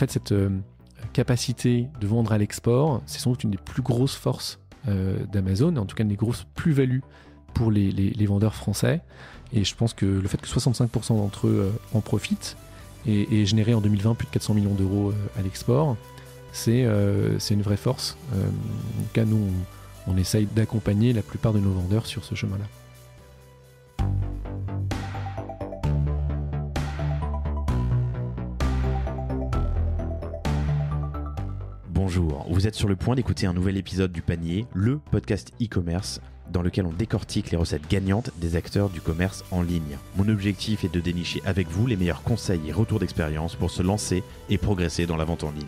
fait, cette capacité de vendre à l'export, c'est sans doute une des plus grosses forces d'Amazon, en tout cas une des grosses plus-values pour les vendeurs français. Et je pense que le fait que 65% d'entre eux en profitent et générer en 2020 plus de 400 millions d'euros à l'export, c'est une vraie force. En tout cas, nous, on essaye d'accompagner la plupart de nos vendeurs sur ce chemin-là. Bonjour, vous êtes sur le point d'écouter un nouvel épisode du Panier, le podcast e-commerce dans lequel on décortique les recettes gagnantes des acteurs du commerce en ligne. Mon objectif est de dénicher avec vous les meilleurs conseils et retours d'expérience pour se lancer et progresser dans la vente en ligne.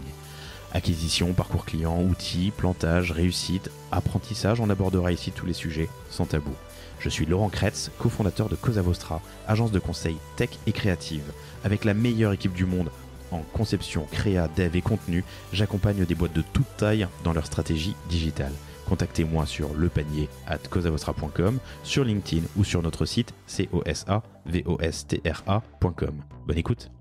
Acquisition, parcours client, outils, plantage, réussite, apprentissage, on abordera ici tous les sujets sans tabou. Je suis Laurent Kretz, cofondateur de Cosa Vostra, agence de conseil tech et créative. Avec la meilleure équipe du monde en conception, créa, dev et contenu, j'accompagne des boîtes de toute taille dans leur stratégie digitale. Contactez-moi sur lepanier@cosavostra.com, sur LinkedIn ou sur notre site cosavostra.com. Bonne écoute.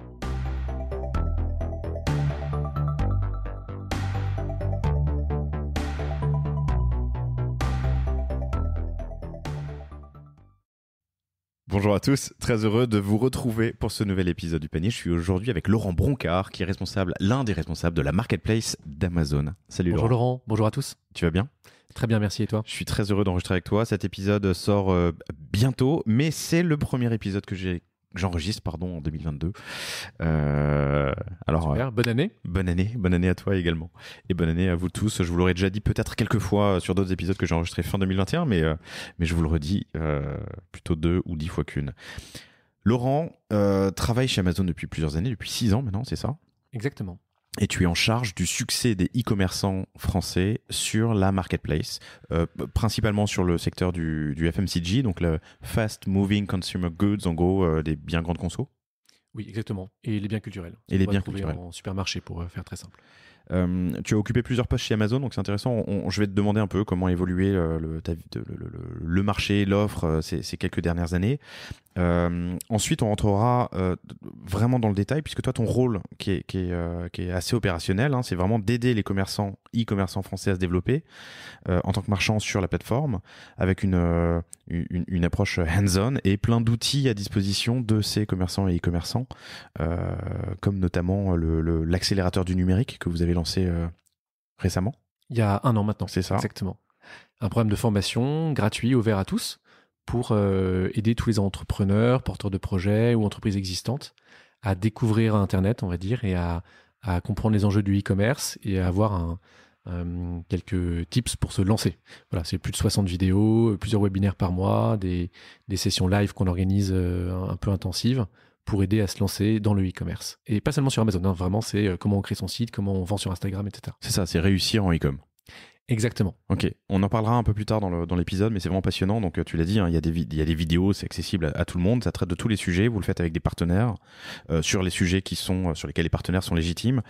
Bonjour à tous, très heureux de vous retrouver pour ce nouvel épisode du Panier. Je suis aujourd'hui avec Laurent Broncard, qui est l'un des responsables de la marketplace d'Amazon. Salut Bonjour Laurent, bonjour à tous. Tu vas bien ? Très bien, merci, et toi ? Je suis très heureux d'enregistrer avec toi. Cet épisode sort bientôt, mais c'est le premier épisode que j'enregistre en 2022. Alors, super, bonne année. Bonne année à toi également. Et bonne année à vous tous. Je vous l'aurais déjà dit peut-être quelques fois sur d'autres épisodes que j'ai enregistrés fin 2021, mais je vous le redis plutôt 2 ou 10 fois qu'une. Laurent travaille chez Amazon depuis plusieurs années, depuis 6 ans maintenant, c'est ça ? Exactement. Et tu es en charge du succès des e-commerçants français sur la marketplace, principalement sur le secteur du FMCG, donc le Fast Moving Consumer Goods, en gros, des biens grandes conso. Oui, exactement. Et les biens culturels. Et les biens culturels. En supermarché, pour faire très simple. Tu as occupé plusieurs postes chez Amazon, donc c'est intéressant. Je vais te demander un peu comment évoluer le marché, l'offre ces quelques dernières années. Ensuite, on rentrera vraiment dans le détail, puisque toi, ton rôle qui est assez opérationnel, c'est vraiment d'aider les e-commerçants français à se développer en tant que marchand sur la plateforme, avec une approche hands-on et plein d'outils à disposition de ces commerçants et e-commerçants, comme notamment l'accélérateur du numérique que vous avez lancé récemment. Il y a 1 an maintenant. C'est ça. Exactement. Un programme de formation gratuit, ouvert à tous, pour aider tous les entrepreneurs, porteurs de projets ou entreprises existantes à découvrir Internet, on va dire, et à comprendre les enjeux du e-commerce et à avoir quelques tips pour se lancer. Voilà, c'est plus de 60 vidéos, plusieurs webinaires par mois, des sessions live qu'on organise un peu intensives pour aider à se lancer dans le e-commerce. Et pas seulement sur Amazon, vraiment, c'est comment on crée son site, comment on vend sur Instagram, etc. C'est ça, c'est réussir en e-com. Exactement. Ok, on en parlera un peu plus tard dans l'épisode, mais c'est vraiment passionnant. Donc tu l'as dit, il y a des vidéos, c'est accessible à tout le monde, ça traite de tous les sujets. Vous le faites avec des partenaires sur les sujets sur lesquels les partenaires sont légitimes.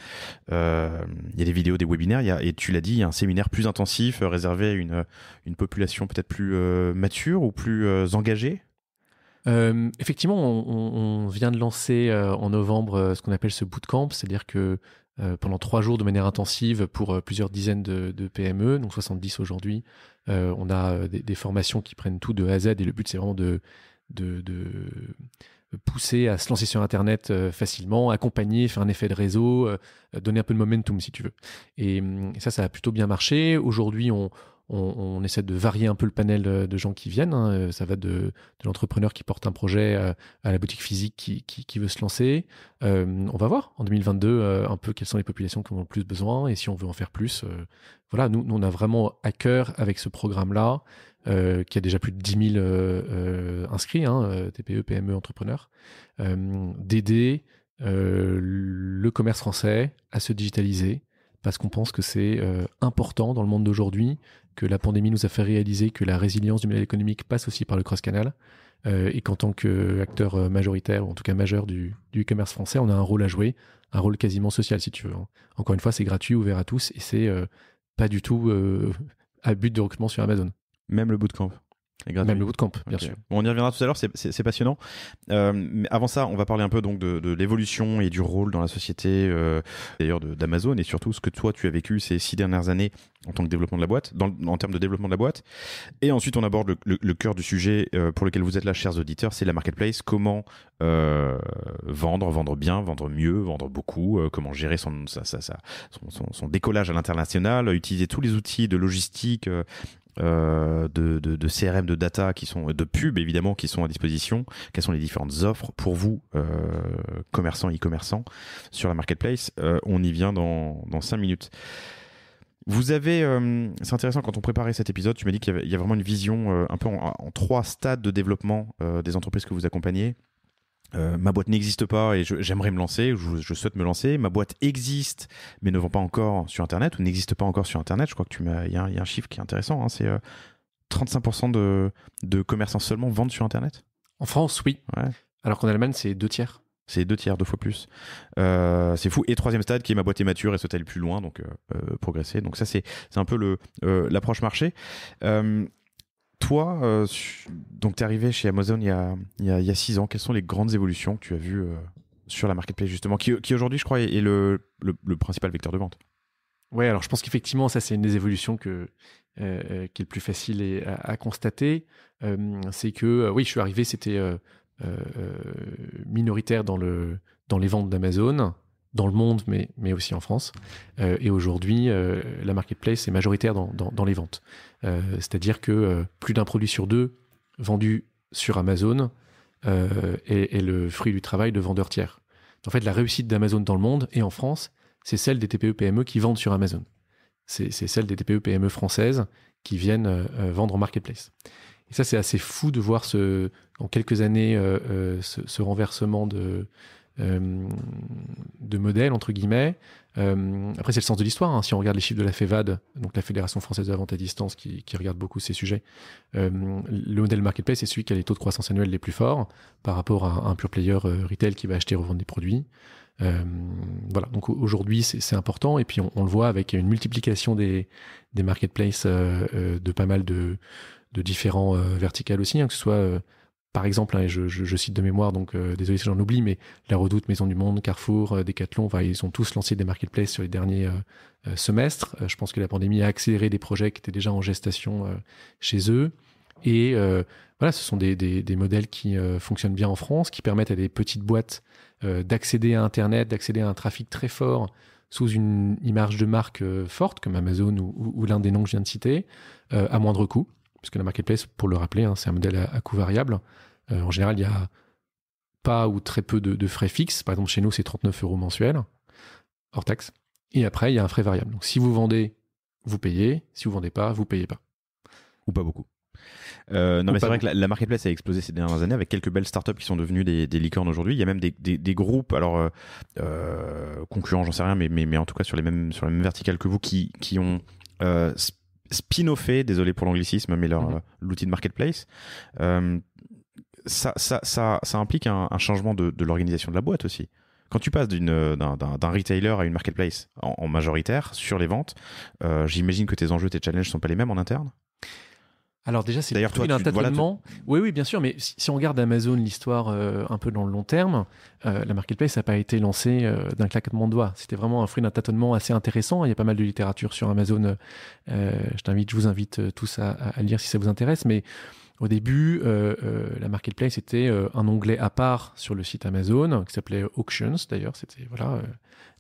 Il y a des vidéos, des webinaires. Et tu l'as dit, il y a un séminaire plus intensif réservé à une population peut-être plus mature ou plus engagée. Effectivement, on vient de lancer en novembre ce qu'on appelle ce bootcamp, c'est-à-dire que pendant 3 jours de manière intensive pour plusieurs dizaines de PME, donc 70 aujourd'hui, on a des formations qui prennent tout de A à Z, et le but c'est vraiment de pousser à se lancer sur Internet facilement, accompagner, faire un effet de réseau, donner un peu de momentum si tu veux. Et ça a plutôt bien marché. Aujourd'hui, on essaie de varier un peu le panel de gens qui viennent. Ça va de l'entrepreneur qui porte un projet à la boutique physique qui veut se lancer. On va voir en 2022 un peu quelles sont les populations qui en ont le plus besoin et si on veut en faire plus. Voilà, nous on a vraiment à cœur avec ce programme-là, qui a déjà plus de 10 000 inscrits, TPE, PME, entrepreneurs, d'aider le commerce français à se digitaliser, parce qu'on pense que c'est important dans le monde d'aujourd'hui, que la pandémie nous a fait réaliser que la résilience du modèle économique passe aussi par le cross-canal, et qu'en tant qu'acteur majoritaire, ou en tout cas majeur du e-commerce français, on a un rôle à jouer, un rôle quasiment social si tu veux. Encore une fois, c'est gratuit, ouvert à tous, et c'est pas du tout à but de recrutement sur Amazon. Même le bootcamp. Et gratuit. Même le bootcamp, bien Ok. sûr. Bon, on y reviendra tout à l'heure, c'est passionnant. Mais avant ça, on va parler un peu donc de l'évolution et du rôle dans la société, d'ailleurs d'Amazon, et surtout ce que toi tu as vécu ces 6 dernières années en tant que développement de la boîte, en termes de développement de la boîte. Et ensuite, on aborde le cœur du sujet pour lequel vous êtes là, chers auditeurs, c'est la marketplace. Comment vendre bien, vendre mieux, vendre beaucoup, comment gérer son décollage à l'international, utiliser tous les outils de logistique, de CRM, de data, de pub évidemment, qui sont à disposition. Quelles sont les différentes offres pour vous, commerçants, e-commerçants, sur la marketplace? On y vient dans 5 minutes. Vous avez, c'est intéressant, quand on préparait cet épisode, tu m'as dit qu'il y a vraiment une vision un peu en 3 stades de développement des entreprises que vous accompagnez. Ma boîte n'existe pas et j'aimerais me lancer, je souhaite me lancer. Ma boîte existe mais ne vend pas encore sur Internet ou n'existe pas encore sur Internet. Je crois que il y a un chiffre qui est intéressant, hein, c'est 35% de commerçants seulement vendent sur Internet. En France, oui. Ouais. Alors qu'en Allemagne, c'est 2/3. C'est 2/3, 2 fois plus. C'est fou. Et 3e stade, qui est ma boîte est mature et souhaite aller plus loin, donc progresser. Donc ça, c'est un peu l'approche marché. Toi, donc tu es arrivé chez Amazon il y a 6 ans. Quelles sont les grandes évolutions que tu as vues sur la marketplace, justement, qui aujourd'hui, je crois, est le principal vecteur de vente? Ouais, alors je pense qu'effectivement, ça, c'est une des évolutions qui est le plus facile à constater. C'est que, oui, je suis arrivé, c'était minoritaire dans les ventes d'Amazon, dans le monde, mais aussi en France. Et aujourd'hui, la marketplace est majoritaire dans les ventes. C'est-à-dire que plus d'un produit sur 2 vendu sur Amazon est le fruit du travail de vendeurs tiers. En fait, la réussite d'Amazon dans le monde et en France, c'est celle des TPE-PME qui vendent sur Amazon. C'est celle des TPE-PME françaises qui viennent vendre en marketplace. Et ça, c'est assez fou de voir en quelques années ce renversement de modèle, entre guillemets. Après, c'est le sens de l'histoire. Hein. Si on regarde les chiffres de la FEVAD, donc la Fédération Française de la Vente à Distance, qui regarde beaucoup ces sujets, le modèle marketplace, c'est celui qui a les taux de croissance annuels les plus forts par rapport à un pure player retail qui va acheter et revendre des produits. Voilà, donc aujourd'hui c'est important, et puis on le voit avec une multiplication des marketplaces de pas mal de différents verticales aussi, hein, que ce soit par exemple, hein, je cite de mémoire, donc désolé si j'en oublie, mais La Redoute, Maison du Monde, Carrefour, Decathlon, ils ont tous lancé des marketplaces sur les derniers semestres. Je pense que la pandémie a accéléré des projets qui étaient déjà en gestation chez eux. Et voilà, ce sont des modèles qui fonctionnent bien en France, qui permettent à des petites boîtes d'accéder à Internet, d'accéder à un trafic très fort sous une image de marque forte, comme Amazon ou l'un des noms que je viens de citer, à moindre coût. Puisque la marketplace, pour le rappeler, hein, c'est un modèle à coût variable. En général, il n'y a pas ou très peu de frais fixes. Par exemple, chez nous, c'est 39 € mensuels, hors taxe. Et après, il y a un frais variable. Donc, si vous vendez, vous payez. Si vous ne vendez pas, vous ne payez pas. Ou pas beaucoup. Non, mais c'est vrai que la marketplace a explosé ces dernières années avec quelques belles startups qui sont devenues des licornes aujourd'hui. Il y a même des groupes, alors concurrents, j'en sais rien, mais en tout cas sur les mêmes verticales que vous, qui ont spin-offé, désolé pour l'anglicisme, mais l'outil de marketplace. Ça implique un changement de l'organisation de la boîte aussi. Quand tu passes d'un retailer à une marketplace en majoritaire sur les ventes, j'imagine que tes enjeux, tes challenges ne sont pas les mêmes en interne. Alors déjà, c'est le fruit d'un tâtonnement. Oui, bien sûr, mais si on regarde Amazon, l'histoire un peu dans le long terme, la marketplace n'a pas été lancée d'un claquement de doigts. C'était vraiment un fruit d'un tâtonnement assez intéressant. Il y a pas mal de littérature sur Amazon. Je vous invite tous à lire si ça vous intéresse. Mais au début, la marketplace était un onglet à part sur le site Amazon qui s'appelait Auctions. D'ailleurs, c'était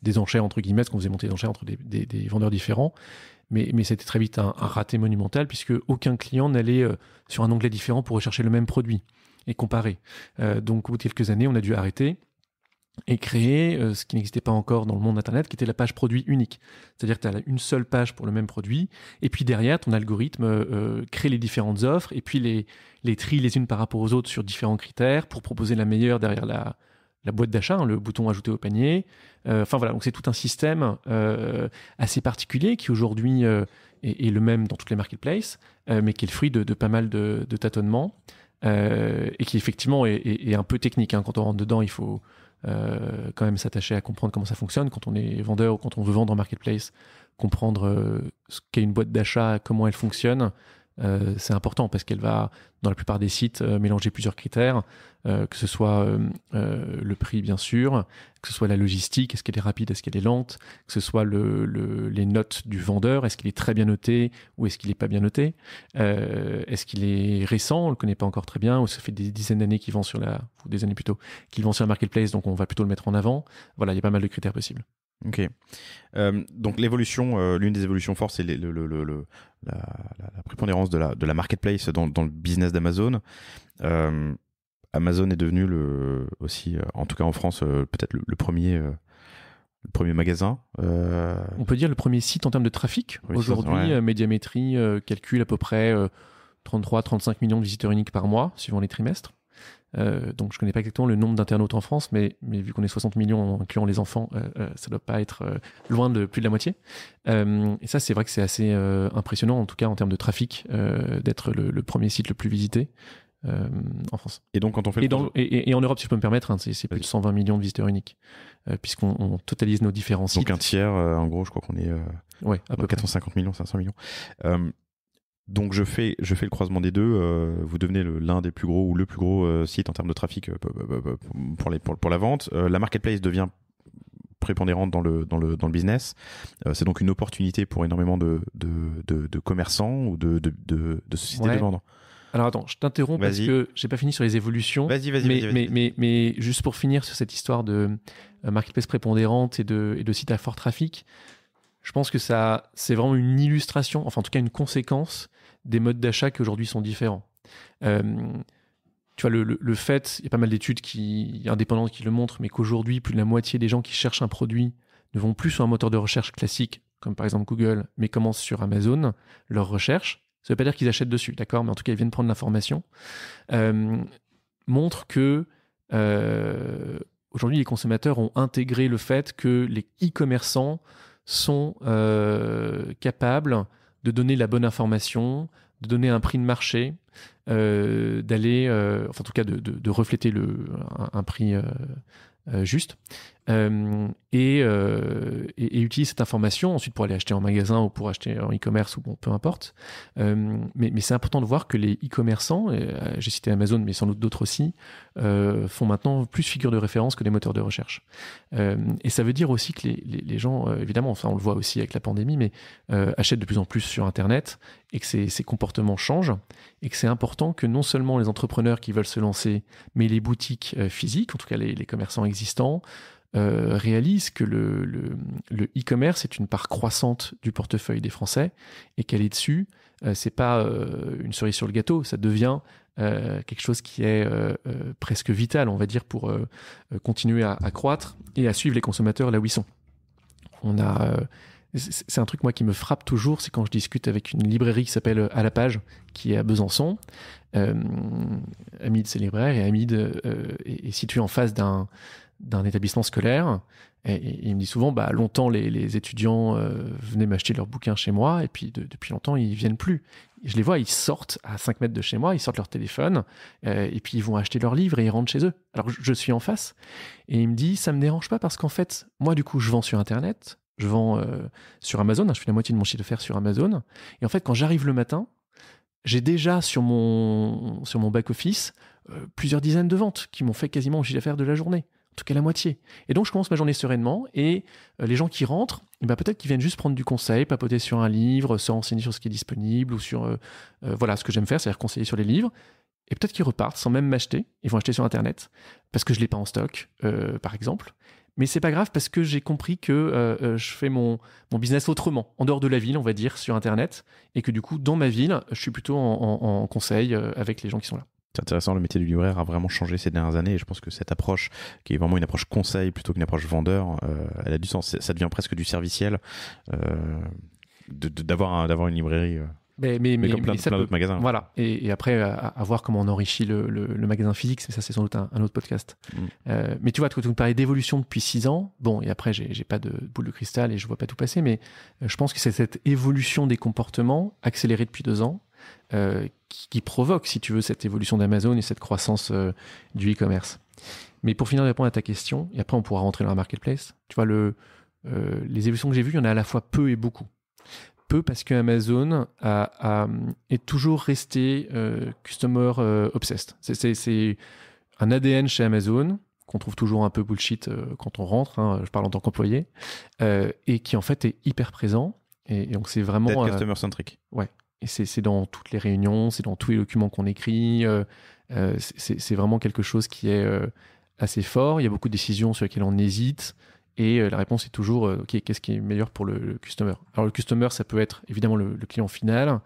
des enchères entre guillemets, parce qu'on faisait monter des enchères entre des vendeurs différents. Mais c'était très vite un raté monumental, puisque aucun client n'allait sur un onglet différent pour rechercher le même produit et comparer. Donc, au bout de quelques années, on a dû arrêter et créer ce qui n'existait pas encore dans le monde Internet, qui était la page produit unique. C'est-à-dire que tu as une seule page pour le même produit, et puis derrière, ton algorithme crée les différentes offres, et puis les trie les unes par rapport aux autres sur différents critères pour proposer la meilleure derrière la boîte d'achat, hein, le bouton ajouter au panier. Voilà, donc c'est tout un système assez particulier qui aujourd'hui est le même dans toutes les marketplaces, mais qui est le fruit de pas mal de tâtonnements et qui effectivement est un peu technique. Hein. Quand on rentre dedans, il faut quand même s'attacher à comprendre comment ça fonctionne. Quand on est vendeur ou quand on veut vendre en marketplace, comprendre ce qu'est une boîte d'achat, comment elle fonctionne. c'est important parce qu'elle va, dans la plupart des sites, mélanger plusieurs critères, que ce soit le prix, bien sûr, que ce soit la logistique, est-ce qu'elle est rapide, est-ce qu'elle est lente, que ce soit les notes du vendeur, est-ce qu'il est très bien noté ou est-ce qu'il n'est pas bien noté, est-ce qu'il est récent, on ne le connaît pas encore très bien, ou ça fait des dizaines d'années qu'il vend ou des années plutôt, qu'il vend sur la marketplace, donc on va plutôt le mettre en avant. Voilà, il y a pas mal de critères possibles. Ok. Donc l'évolution, l'une des évolutions fortes, c'est la prépondérance de la marketplace dans le business d'Amazon. Amazon est devenu aussi, en tout cas en France, peut-être le premier magasin. On peut dire le premier site en termes de trafic. Oui, aujourd'hui, ouais. Médiamétrie calcule à peu près 33-35 millions de visiteurs uniques par mois, suivant les trimestres. Donc je connais pas exactement le nombre d'internautes en France, mais vu qu'on est 60 millions en incluant les enfants, ça doit pas être loin de plus de la moitié. Et ça, c'est vrai que c'est assez impressionnant, en tout cas en termes de trafic, d'être le premier site le plus visité en France. Et donc quand on fait et en Europe, si je peux me permettre, hein, c'est plus de 120 millions de visiteurs uniques, puisqu'on totalise nos différents sites. Donc un tiers, en gros, je crois qu'on est à peu 450 millions, 500 millions. Donc je fais le croisement des deux. Vous devenez l'un des plus gros ou le plus gros site en termes de trafic pour la vente. La marketplace devient prépondérante dans le business. C'est donc une opportunité pour énormément de commerçants ou de sociétés de vente. Alors attends, je t'interromps parce que j'ai pas fini sur les évolutions. Vas-y. Mais juste pour finir sur cette histoire de marketplace prépondérante et de sites à fort trafic, je pense que ça, c'est vraiment une illustration, enfin en tout cas une conséquence des modes d'achat qui aujourd'hui sont différents. Tu vois, le fait, il y a pas mal d'études indépendantes qui le montrent, mais qu'aujourd'hui, plus de la moitié des gens qui cherchent un produit ne vont plus sur un moteur de recherche classique, comme par exemple Google, mais commencent sur Amazon leur recherche. Ça ne veut pas dire qu'ils achètent dessus, d'accord, mais en tout cas, ils viennent prendre l'information. Montre que aujourd'hui, les consommateurs ont intégré le fait que les e-commerçants sont capables de donner la bonne information, de donner un prix de marché, d'aller, enfin en tout cas de refléter un prix juste, et utiliser cette information ensuite pour aller acheter en magasin ou pour acheter en e-commerce ou bon, peu importe. Mais c'est important de voir que les e-commerçants, j'ai cité Amazon mais sans doute d'autres aussi, font maintenant plus figure de référence que les moteurs de recherche. Et ça veut dire aussi que les gens, évidemment, enfin on le voit aussi avec la pandémie, mais achètent de plus en plus sur Internet et que ces comportements changent et que c'est important que non seulement les entrepreneurs qui veulent se lancer, mais les boutiques physiques, en tout cas les commerçants existants, réalisent que le e-commerce est une part croissante du portefeuille des Français et qu'elle est dessus. C'est pas une cerise sur le gâteau, ça devient quelque chose qui est presque vital, on va dire, pour continuer à croître et à suivre les consommateurs là où ils sont. C'est un truc moi qui me frappe toujours, c'est quand je discute avec une librairie qui s'appelle À la Page, qui est à Besançon. Hamid, c'est libraire, et Hamid est situé en face d'un établissement scolaire. Et il me dit souvent, longtemps, les étudiants venaient m'acheter leurs bouquins chez moi, et puis depuis longtemps, ils viennent plus. Je les vois, ils sortent à 5 mètres de chez moi, ils sortent leur téléphone, et puis ils vont acheter leurs livres et ils rentrent chez eux. Alors je suis en face, et il me dit, ça me dérange pas parce qu'en fait, moi du coup, je vends sur Internet, je vends sur Amazon, je fais la moitié de mon chiffre d'affaires sur Amazon, et en fait, quand j'arrive le matin, j'ai déjà sur mon back-office plusieurs dizaines de ventes qui m'ont fait quasiment le chiffre d'affaires de la journée. En tout cas la moitié. Et donc je commence ma journée sereinement et les gens qui rentrent, peut-être qu'ils viennent juste prendre du conseil, papoter sur un livre, se renseigner sur ce qui est disponible ou sur voilà ce que j'aime faire, c'est-à-dire conseiller sur les livres. Et peut-être qu'ils repartent sans même m'acheter, ils vont acheter sur Internet parce que je l'ai pas en stock, par exemple. Mais c'est pas grave parce que j'ai compris que je fais mon business autrement, en dehors de la ville, on va dire, sur Internet, et que du coup, dans ma ville, je suis plutôt en conseil avec les gens qui sont là. C'est intéressant, le métier du libraire a vraiment changé ces dernières années et je pense que cette approche, qui est vraiment une approche conseil plutôt qu'une approche vendeur, elle a du sens. Ça devient presque du serviciel d'avoir une librairie. Mais comme plein d'autres magasins. Voilà, et après, à voir comment on enrichit le magasin physique, ça c'est sans doute un autre podcast. Mais tu vois, tu me parlais d'évolution depuis 6 ans, bon, et après, j'ai pas de boule de cristal et je vois pas tout passer, mais je pense que c'est cette évolution des comportements accélérée depuis 2 ans qui provoque, si tu veux, cette évolution d'Amazon et cette croissance du e-commerce. Mais pour finir de répondre à ta question, et après on pourra rentrer dans la marketplace, tu vois, les évolutions que j'ai vues, il y en a à la fois peu et beaucoup. peu parce que Amazon est toujours resté customer obsessed. C'est un ADN chez Amazon qu'on trouve toujours un peu bullshit quand on rentre, je parle en tant qu'employé, et qui en fait est hyper présent. Et donc c'est vraiment... D'être customer centric. Ouais, et c'est dans toutes les réunions, c'est dans tous les documents qu'on écrit, c'est vraiment quelque chose qui est assez fort. Il y a beaucoup de décisions sur lesquelles on hésite, et la réponse est toujours ok, qu'est-ce qui est meilleur pour le customer. Alors le customer, ça peut être évidemment le client final.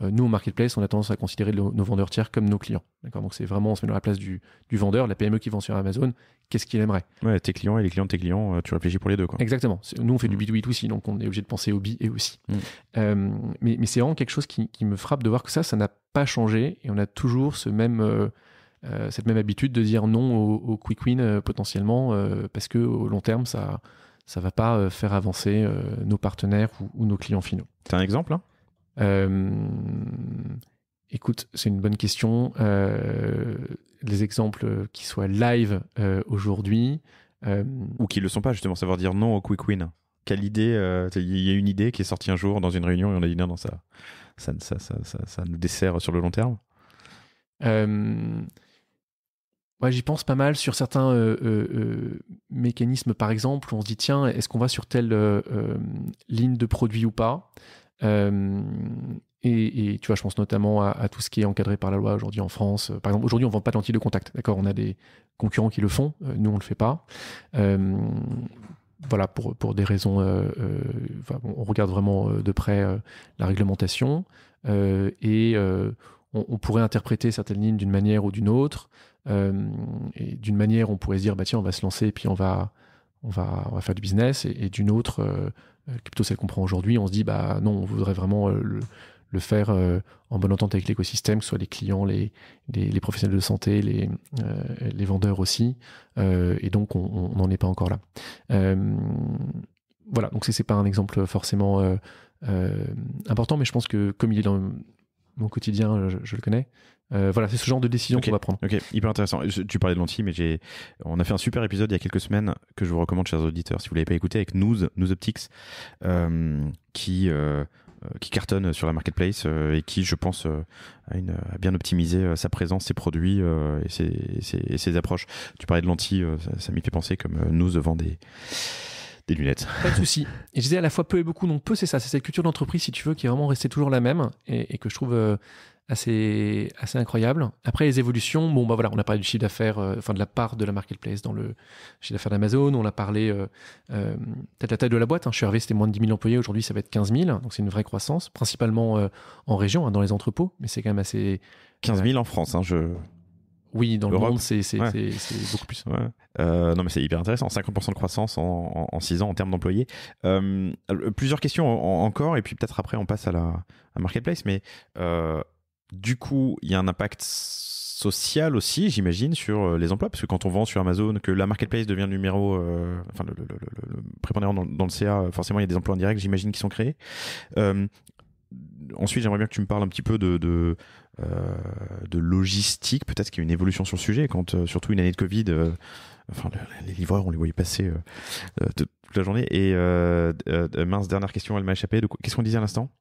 Nous, au marketplace, on a tendance à considérer nos vendeurs tiers comme nos clients. D'accord, donc c'est vraiment, on se met dans la place du vendeur, la PME qui vend sur Amazon, qu'est-ce qu'il aimerait. Ouais, tes clients et les clients de tes clients, tu réfléchis pour les deux, quoi. Exactement. Nous, on fait du B2B aussi, donc on est obligé de penser au B et aussi. Mais c'est vraiment quelque chose qui me frappe de voir que ça n'a pas changé, et on a toujours cette même habitude de dire non au quick win potentiellement, parce qu'au long terme, ça va pas faire avancer nos partenaires ou nos clients finaux. T'as un exemple, hein? Écoute, c'est une bonne question. Les exemples qui soient live aujourd'hui. Ou qui ne le sont pas, justement, savoir dire non au quick win. Quelle idée, il y a une idée qui est sortie un jour dans une réunion et on a dit non, ça nous dessert sur le long terme. Ouais, j'y pense pas mal sur certains mécanismes, par exemple, où on se dit tiens, est-ce qu'on va sur telle ligne de produit ou pas? Et tu vois, je pense notamment à tout ce qui est encadré par la loi aujourd'hui en France. Par exemple, aujourd'hui, on ne vend pas de lentilles de contact. D'accord, on a des concurrents qui le font. Nous, on ne le fait pas. Voilà, pour des raisons... on regarde vraiment de près la réglementation. Et on pourrait interpréter certaines lignes d'une manière ou d'une autre. Et d'une manière, on pourrait se dire, bah, tiens, on va se lancer et puis on va faire du business. Et d'une autre... qui est plutôt celle qu'on prend aujourd'hui, on se dit bah non, on voudrait vraiment le faire en bonne entente avec l'écosystème, que ce soit les clients, les professionnels de santé, les vendeurs aussi, et donc on n'en est pas encore là. Voilà, donc c'est pas un exemple forcément important, mais je pense que comme il est dans mon quotidien, je le connais. Voilà, c'est ce genre de décision qu'on va prendre. Ok, hyper intéressant. Tu parlais de lentilles, mais on a fait un super épisode il y a quelques semaines que je vous recommande, chers auditeurs, si vous ne l'avez pas écouté, avec News Optics, qui cartonne sur la marketplace et qui, je pense, a bien optimisé sa présence, ses produits et ses approches. Tu parlais de lentilles, ça m'y fait penser comme News vend des lunettes. Pas de souci. Et je disais à la fois peu et beaucoup. Donc peu, c'est ça, c'est cette culture d'entreprise, si tu veux, qui est vraiment restée toujours la même et que je trouve assez incroyable. Après les évolutions, bon bah voilà, on a parlé du chiffre d'affaires, de la part de la marketplace dans le chiffre d'affaires d'Amazon. On a parlé peut-être la taille de la boîte. Je suis arrivé, c'était moins de 10 000 employés. Aujourd'hui, ça va être 15 000. Donc c'est une vraie croissance, principalement en région, dans les entrepôts, mais c'est quand même assez. 15 000 en France, Oui, dans Europe. le monde, c'est beaucoup plus. Ouais. Non, mais c'est hyper intéressant. 50% de croissance en 6 ans en termes d'employés. Plusieurs questions encore, et puis peut-être après on passe à Marketplace. Mais du coup, il y a un impact social aussi, j'imagine, sur les emplois, parce que quand on vend sur Amazon, que la Marketplace devient le numéro, le prépondérant dans le CA, forcément il y a des emplois indirects, j'imagine, qui sont créés. Ensuite, j'aimerais bien que tu me parles un petit peu de logistique, peut-être qu'il y a une évolution sur le sujet, quand surtout une année de Covid, les livreurs, on les voyait passer toute la journée. Et mince, dernière question, elle m'a échappé. Qu'est-ce qu'on disait à l'instant ?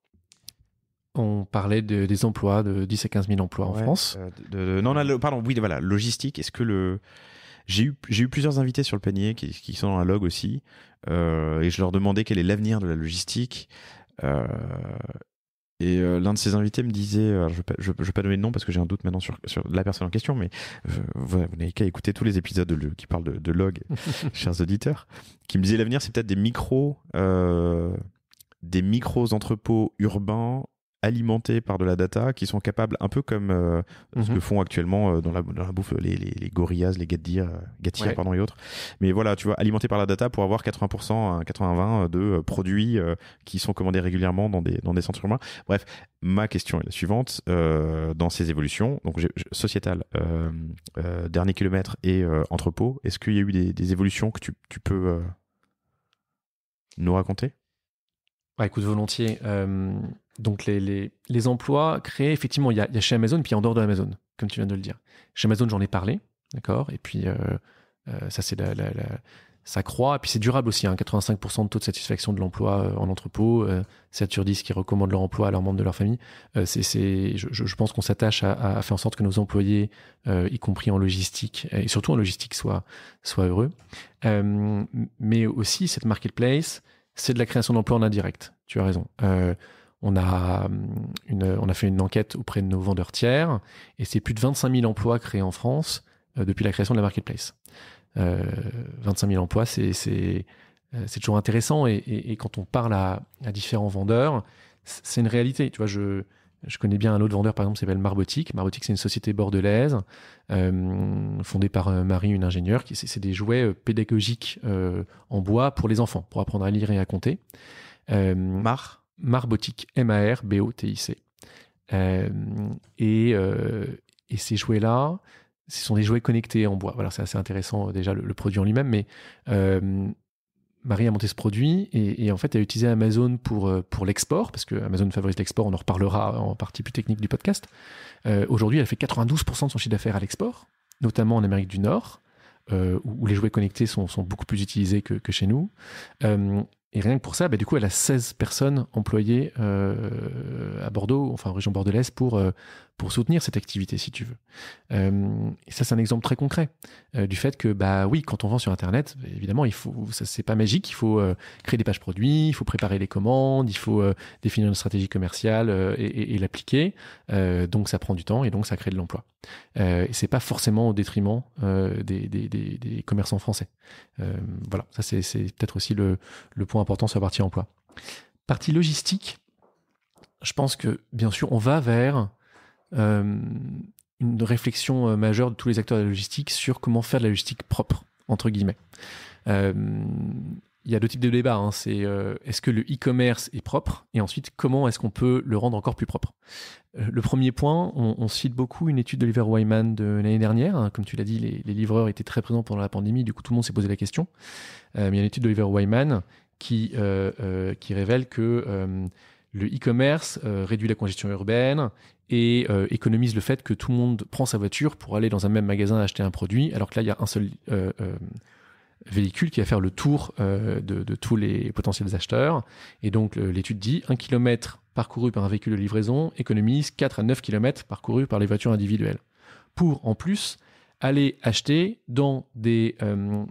On parlait des emplois, de 10 à 15 000 emplois en France. Voilà, logistique. Est-ce que j'ai eu plusieurs invités sur le panier qui sont dans la log aussi, et je leur demandais quel est l'avenir de la logistique. Et l'un de ces invités me disait, alors je vais pas donner de nom parce que j'ai un doute maintenant sur la personne en question, mais vous n'avez qu'à écouter tous les épisodes qui parlent de log, chers auditeurs, qui me disait l'avenir c'est peut-être des micros entrepôts urbains alimentés par de la data qui sont capables, un peu comme ce que font actuellement dans la bouffe les Gorillaz, les Getir et autres. Mais voilà, tu vois, alimentés par la data pour avoir 80%, 80-20 de produits qui sont commandés régulièrement dans des centres urbains. Bref, ma question est la suivante. Dans ces évolutions, donc sociétal, dernier kilomètre et entrepôt, est-ce qu'il y a eu des évolutions que tu peux nous raconter ? Écoute, volontiers. Donc les emplois créés, effectivement, il y a chez Amazon, puis en dehors de Amazon, comme tu viens de le dire. Chez Amazon, j'en ai parlé, d'accord. Et puis ça, ça croît. Et puis c'est durable aussi, 85% de taux de satisfaction de l'emploi en entrepôt, 7 sur 10 qui recommandent leur emploi à leurs membres de leur famille. Je pense qu'on s'attache à faire en sorte que nos employés, y compris en logistique, et surtout en logistique, soient heureux. Mais aussi, cette marketplace, c'est de la création d'emplois en indirect. Tu as raison. On a fait une enquête auprès de nos vendeurs tiers et c'est plus de 25 000 emplois créés en France depuis la création de la marketplace. 25 000 emplois, c'est toujours intéressant et quand on parle à différents vendeurs, c'est une réalité. Tu vois, je connais bien un autre vendeur, par exemple, qui s'appelle Marbotique. Marbotique, c'est une société bordelaise fondée par Marie, une ingénieure. C'est des jouets pédagogiques en bois pour les enfants, pour apprendre à lire et à compter. Marbotique, M-A-R-B-O-T-I-C. Et ces jouets-là, ce sont des jouets connectés en bois. Voilà, c'est assez intéressant déjà le produit en lui-même, mais Marie a monté ce produit et en fait elle a utilisé Amazon pour l'export, parce que Amazon favorise l'export, on en reparlera en partie plus technique du podcast. Aujourd'hui, elle fait 92% de son chiffre d'affaires à l'export, notamment en Amérique du Nord, où les jouets connectés sont beaucoup plus utilisés que chez nous. Et rien que pour ça, du coup, elle a 16 personnes employées à Bordeaux, enfin en région bordelaise, pour soutenir cette activité, si tu veux. Et ça, c'est un exemple très concret du fait que, oui, quand on vend sur Internet, évidemment, c'est pas magique, il faut créer des pages produits, il faut préparer les commandes, il faut définir une stratégie commerciale et l'appliquer. Donc, ça prend du temps et donc, ça crée de l'emploi. Et c'est pas forcément au détriment des commerçants français. Voilà, ça, c'est peut-être aussi le point important sur la partie emploi. Partie logistique, je pense que, bien sûr, on va vers une réflexion majeure de tous les acteurs de la logistique sur comment faire de la logistique propre, entre guillemets. Il y a deux types de débats. C'est est-ce que le e-commerce est propre et ensuite comment est-ce qu'on peut le rendre encore plus propre. Le premier point, on cite beaucoup une étude d'Oliver Wyman de l'année dernière. Comme tu l'as dit, les livreurs étaient très présents pendant la pandémie, du coup tout le monde s'est posé la question. Mais il y a une étude d'Oliver Wyman qui révèle que le e-commerce réduit la congestion urbaine et économise le fait que tout le monde prend sa voiture pour aller dans un même magasin acheter un produit, alors que là, il y a un seul véhicule qui va faire le tour de tous les potentiels acheteurs. Et donc, l'étude dit 1 km parcouru par un véhicule de livraison économise 4 à 9 km parcourus par les voitures individuelles. Pour, en plus, aller acheter dans des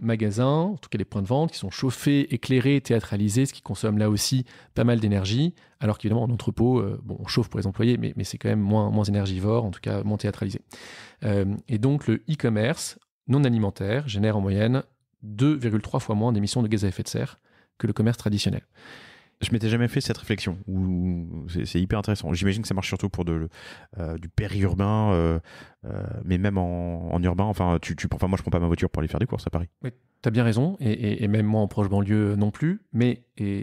magasins, en tout cas des points de vente, qui sont chauffés, éclairés, théâtralisés, ce qui consomme là aussi pas mal d'énergie, alors qu'évidemment en entrepôt, on chauffe pour les employés, mais c'est quand même moins énergivore, en tout cas moins théâtralisé. Et donc le e-commerce non alimentaire génère en moyenne 2,3 fois moins d'émissions de gaz à effet de serre que le commerce traditionnel. Je m'étais jamais fait cette réflexion. C'est hyper intéressant. J'imagine que ça marche surtout pour du périurbain, mais même en urbain. Enfin, moi, je prends pas ma voiture pour aller faire des courses à Paris. Oui, tu as bien raison. Et même moi, en proche banlieue non plus. Mais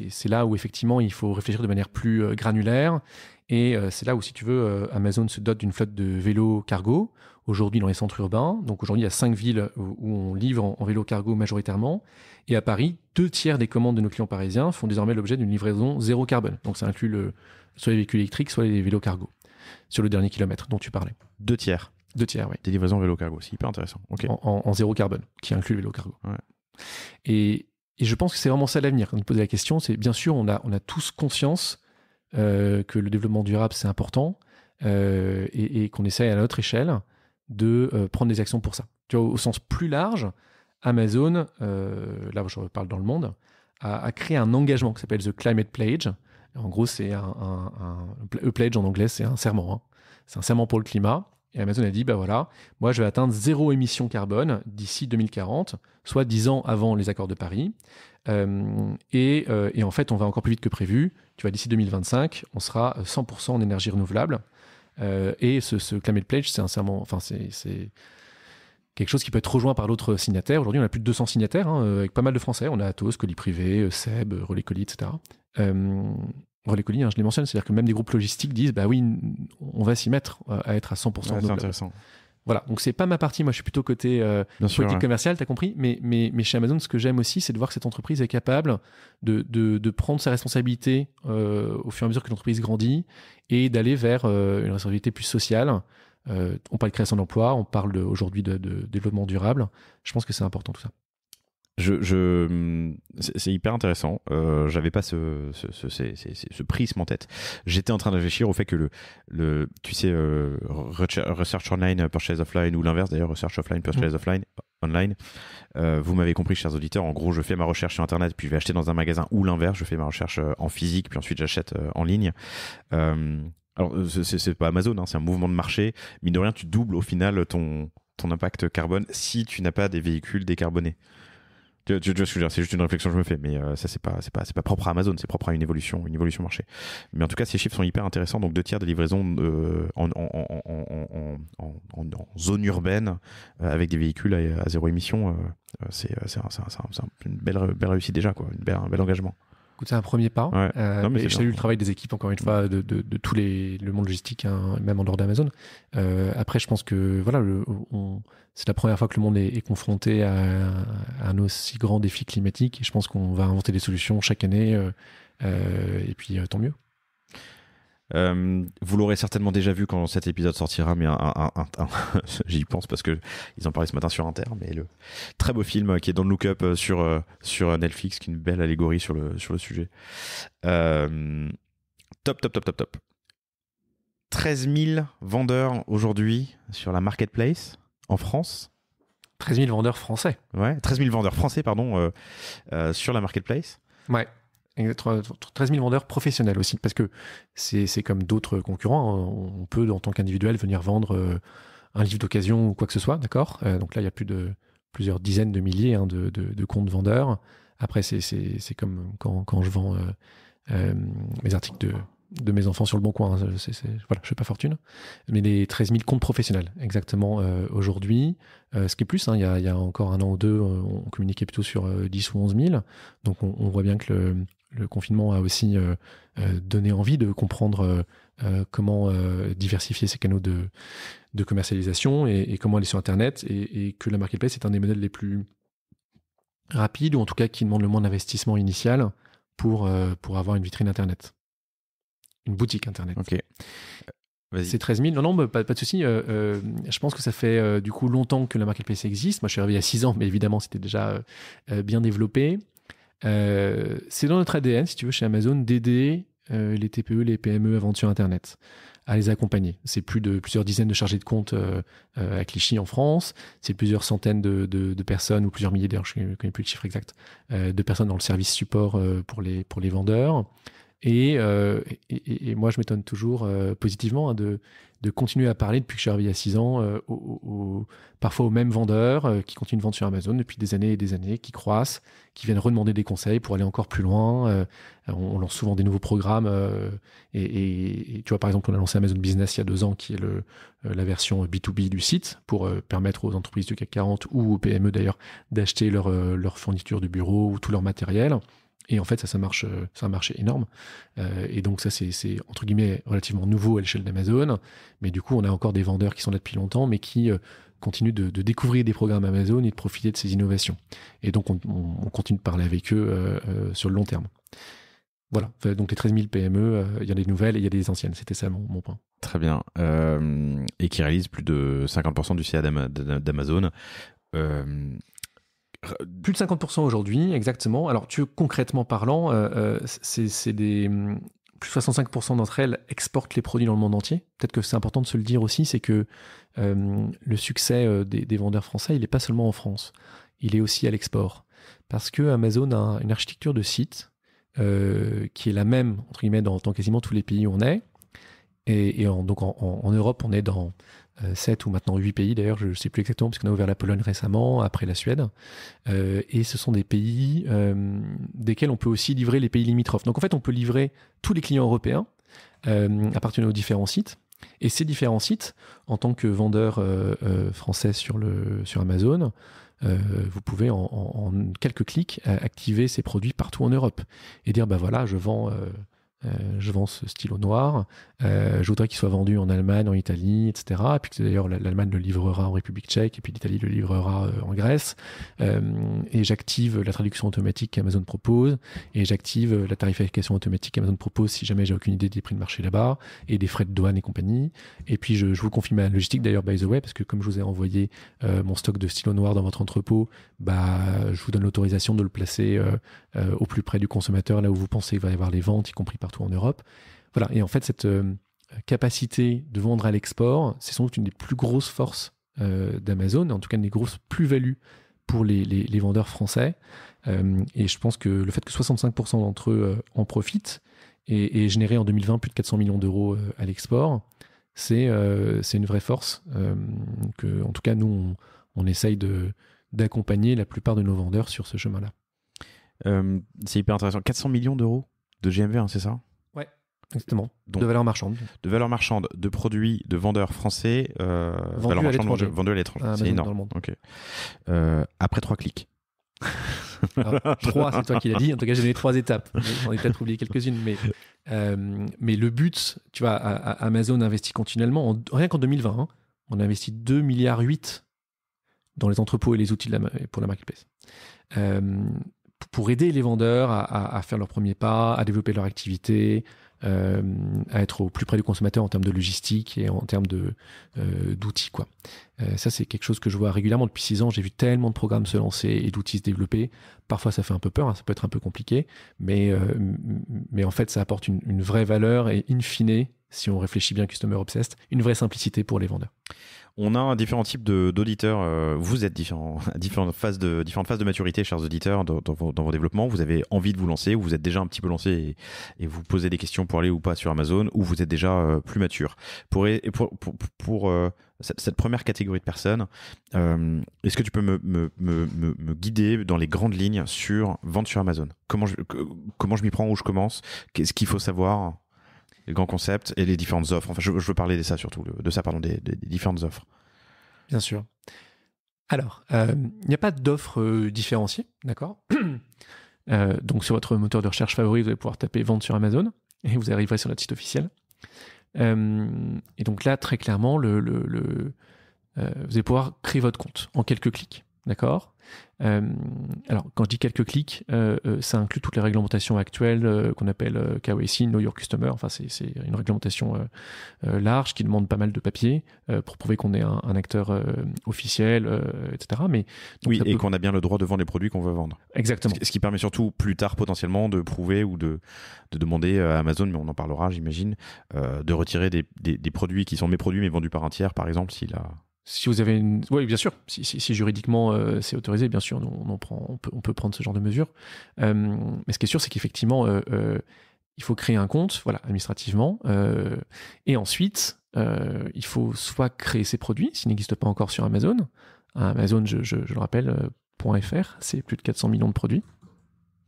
c'est là où, effectivement, il faut réfléchir de manière plus granulaire. Et c'est là où, si tu veux, Amazon se dote d'une flotte de vélos cargo, aujourd'hui dans les centres urbains. Donc aujourd'hui, il y a 5 villes où on livre en vélo cargo majoritairement. Et à Paris, 2/3 des commandes de nos clients parisiens font désormais l'objet d'une livraison zéro carbone. Donc ça inclut soit les véhicules électriques, soit les vélos cargo, sur le dernier kilomètre dont tu parlais. 2/3. 2/3, oui. Des livraisons vélo cargo, c'est hyper intéressant. Okay. En zéro carbone, qui inclut le vélo cargo. Ouais. Et je pense que c'est vraiment ça l'avenir. Quand on pose la question, c'est bien sûr, on a tous conscience que le développement durable, c'est important et qu'on essaye à notre échelle de prendre des actions pour ça. Tu vois, au sens plus large, Amazon, là où je parle dans le monde, a créé un engagement qui s'appelle The Climate Pledge. En gros, c'est a pledge en anglais, c'est un serment. C'est un serment pour le climat. Et Amazon a dit, voilà, moi je vais atteindre 0 émission carbone d'ici 2040, soit 10 ans avant les accords de Paris. Et en fait, on va encore plus vite que prévu. Tu vois, d'ici 2025, on sera 100% en énergie renouvelable. Et ce Climate Pledge, c'est un serment, enfin c'est quelque chose qui peut être rejoint par d'autres signataires. Aujourd'hui, on a plus de 200 signataires, avec pas mal de Français. On a Atos, Colis Privé, Seb, Relais Colis, etc. Relais Colis, je les mentionne, c'est-à-dire que même des groupes logistiques disent, oui, on va s'y mettre à être à 100% renouvelable. C'est intéressant. Voilà, donc c'est pas ma partie, moi je suis plutôt côté politique commerciale, t'as compris, mais chez Amazon, ce que j'aime aussi, c'est de voir que cette entreprise est capable de prendre sa responsabilité au fur et à mesure que l'entreprise grandit et d'aller vers une responsabilité plus sociale. On parle de création d'emplois, on parle aujourd'hui de développement durable. Je pense que c'est important tout ça. C'est hyper intéressant. J'avais pas ce prisme en tête. J'étais en train de réfléchir au fait que tu sais, Research Online, Purchase Offline, ou l'inverse d'ailleurs, Research Offline, Purchase Offline, online. Vous m'avez compris, chers auditeurs. En gros, je fais ma recherche sur Internet, puis je vais acheter dans un magasin, ou l'inverse, je fais ma recherche en physique, puis ensuite j'achète en ligne. Alors, c'est pas Amazon, hein, c'est un mouvement de marché. Mine de rien, tu doubles au final ton impact carbone si tu n'as pas des véhicules décarbonés. Tu vois ce que je veux dire, c'est juste une réflexion que je me fais, mais ça c'est pas propre à Amazon, c'est propre à une évolution marché. Mais en tout cas, ces chiffres sont hyper intéressants. Donc 2/3 des livraisons en zone urbaine avec des véhicules à zéro émission, c'est une belle réussite déjà, quoi, un bel engagement. Écoute, c'est un premier pas. Ouais. Non, mais et je salue le travail des équipes, encore une fois, de tout le monde logistique, hein, même en dehors d'Amazon. Après, je pense que voilà, c'est la première fois que le monde est confronté à un aussi grand défi climatique. Et je pense qu'on va inventer des solutions chaque année. Et puis, tant mieux. Vous l'aurez certainement déjà vu quand cet épisode sortira, mais j'y pense parce que ils en parlaient ce matin sur Inter, mais le très beau film qui est Don't Look Up sur Netflix, qui est une belle allégorie sur le sujet. Top. 13 000 vendeurs aujourd'hui sur la marketplace en France. 13 000 vendeurs français. Ouais, 13 000 vendeurs français, pardon, sur la marketplace. Ouais. 13 000 vendeurs professionnels aussi, parce que c'est comme d'autres concurrents, hein. On peut, en tant qu'individuel, venir vendre un livre d'occasion ou quoi que ce soit, d'accord. Donc là, il y a plusieurs dizaines de milliers, hein, de comptes vendeurs. Après, c'est comme quand je vends mes articles de mes enfants sur le bon coin. Hein. Voilà, je fais pas fortune. Mais les 13 000 comptes professionnels, exactement, aujourd'hui. Ce qui est plus, hein, il y a encore un an ou deux, on communiquait plutôt sur 10 ou 11 000. Donc on voit bien que le confinement a aussi donné envie de comprendre comment diversifier ces canaux de commercialisation et comment aller sur Internet, et que la marketplace est un des modèles les plus rapides, ou en tout cas qui demande le moins d'investissement initial pour avoir une vitrine Internet. Une boutique Internet. Ok. Vas-y. C'est 13 000. Non, pas de souci. Je pense que ça fait du coup longtemps que la marketplace existe. Moi, je suis arrivé il y a 6 ans, mais évidemment, c'était déjà bien développé. C'est dans notre ADN, si tu veux, chez Amazon, d'aider les TPE, les PME à vendre sur Internet, à les accompagner. C'est plusieurs dizaines de chargés de compte à Clichy en France. C'est plusieurs centaines de personnes, ou plusieurs milliers, d'ailleurs, je ne connais plus le chiffre exact, de personnes dans le service support pour les vendeurs. Et moi, je m'étonne toujours positivement, hein, de continuer à parler depuis que je suis arrivé il y a 6 ans, parfois aux mêmes vendeurs qui continuent de vendre sur Amazon depuis des années et des années, qui croissent, qui viennent redemander des conseils pour aller encore plus loin. On lance souvent des nouveaux programmes. Et tu vois, par exemple, on a lancé Amazon Business il y a 2 ans, qui est la version B2B du site, pour permettre aux entreprises du CAC 40 ou aux PME d'ailleurs d'acheter leur fourniture de bureau ou tout leur matériel. Et en fait, ça marche, c'est un marché énorme. Et donc ça, c'est entre guillemets relativement nouveau à l'échelle d'Amazon. Mais du coup, on a encore des vendeurs qui sont là depuis longtemps, mais qui continuent de découvrir des programmes Amazon et de profiter de ces innovations. Et donc, on continue de parler avec eux sur le long terme. Voilà. Donc les 13 000 PME, il y a des nouvelles et il y a des anciennes. C'était ça mon point. Très bien. Et qui réalisent plus de 50% du CA d'Amazon. Plus de 50% aujourd'hui, exactement. Alors, concrètement parlant, c'est des... Plus de 65% d'entre elles exportent les produits dans le monde entier. Peut-être que c'est important de se le dire aussi, c'est que le succès des vendeurs français, il n'est pas seulement en France. Il est aussi à l'export. Parce que Amazon a une architecture de site qui est la même, entre guillemets, dans quasiment tous les pays où on est. Donc en Europe, on est dans 7 ou maintenant 8 pays, d'ailleurs, je ne sais plus exactement, puisqu'on a ouvert la Pologne récemment, après la Suède. Et ce sont des pays desquels on peut aussi livrer les pays limitrophes. Donc en fait, on peut livrer tous les clients européens appartenant aux différents sites. Et ces différents sites, en tant que vendeur français sur Amazon, vous pouvez en quelques clics activer ces produits partout en Europe. Et dire, bah voilà, je vends je vends ce stylo noir, je voudrais qu'il soit vendu en Allemagne, en Italie, etc. Et puis que d'ailleurs l'Allemagne le livrera en République tchèque et puis l'Italie le livrera en Grèce. Et j'active la traduction automatique qu'Amazon propose et j'active la tarification automatique qu'Amazon propose si jamais j'ai aucune idée des prix de marché là-bas et des frais de douane et compagnie. Et puis je vous confie ma logistique d'ailleurs, by the way, parce que comme je vous ai envoyé mon stock de stylos noirs dans votre entrepôt, je vous donne l'autorisation de le placer au plus près du consommateur, là où vous pensez qu'il va y avoir les ventes, y compris partout en Europe. Voilà. Et en fait, cette capacité de vendre à l'export, c'est sans doute une des plus grosses forces d'Amazon, en tout cas une des grosses plus-values pour les vendeurs français. Et je pense que le fait que 65% d'entre eux en profitent et générer en 2020 plus de 400 millions d'euros à l'export, c'est une vraie force que, en tout cas, nous, on essaye d'accompagner la plupart de nos vendeurs sur ce chemin-là. C'est hyper intéressant. 400 millions d'euros de GMV, hein, c'est ça? Ouais, exactement. Donc, de valeur marchande. De valeur marchande, de produits, de vendeurs français, vendus à l'étranger. Vendus à l'étranger. C'est énorme. Dans le monde. Okay. Après 3 clics. Alors, 3, c'est toi qui l'as dit. En tout cas, j'ai donné 3 étapes. J'en ai peut-être oublié quelques-unes, mais le but, tu vois, Amazon investit continuellement. Rien qu'en 2020, hein, on a investi 2,8 milliards dans les entrepôts et les outils pour la marketplace. Pour aider les vendeurs à faire leurs premiers pas, à développer leur activité, à être au plus près du consommateur en termes de logistique et en termes d'outils, quoi. Ça, c'est quelque chose que je vois régulièrement depuis 6 ans. J'ai vu tellement de programmes se lancer et d'outils se développer. Parfois, ça fait un peu peur, hein, ça peut être un peu compliqué, mais en fait, ça apporte une vraie valeur et in fine, si on réfléchit bien Customer Obsessed, une vraie simplicité pour les vendeurs. On a différents types d'auditeurs. Vous êtes à différentes phases de maturité, chers auditeurs, dans vos développements. Vous avez envie de vous lancer, ou vous êtes déjà un petit peu lancé et vous posez des questions pour aller ou pas sur Amazon, ou vous êtes déjà plus mature. Pour cette première catégorie de personnes, est-ce que tu peux me guider dans les grandes lignes sur vente sur Amazon? Comment je m'y prends, où je commence? Qu'est-ce qu'il faut savoir? Les grands concepts et les différentes offres. Enfin, je veux parler des différentes offres. Bien sûr. Alors, il n'y a pas d'offres différenciées, d'accord? Donc, sur votre moteur de recherche favori, vous allez pouvoir taper vente sur Amazon et vous arriverez sur notre site officiel. Et donc là, très clairement, vous allez pouvoir créer votre compte en quelques clics, d'accord? Alors, quand je dis quelques clics, ça inclut toutes les réglementations actuelles qu'on appelle KYC, Know Your Customer. Enfin, c'est une réglementation large qui demande pas mal de papier pour prouver qu'on est un acteur officiel, etc. Mais, oui, et qu'on a bien le droit de vendre les produits qu'on veut vendre. Exactement. Ce qui permet surtout plus tard potentiellement de prouver ou de demander à Amazon, mais on en parlera, j'imagine, de retirer des produits qui sont mes produits mais vendus par un tiers, par exemple, s'il a... Si vous avez oui, bien sûr. Si juridiquement c'est autorisé, bien sûr, on peut prendre ce genre de mesures. Mais ce qui est sûr, c'est qu'effectivement, il faut créer un compte, voilà, administrativement, et ensuite, il faut soit créer ses produits, s'ils n'existent pas encore sur Amazon. Amazon, je le rappelle, .fr, c'est plus de 400 millions de produits.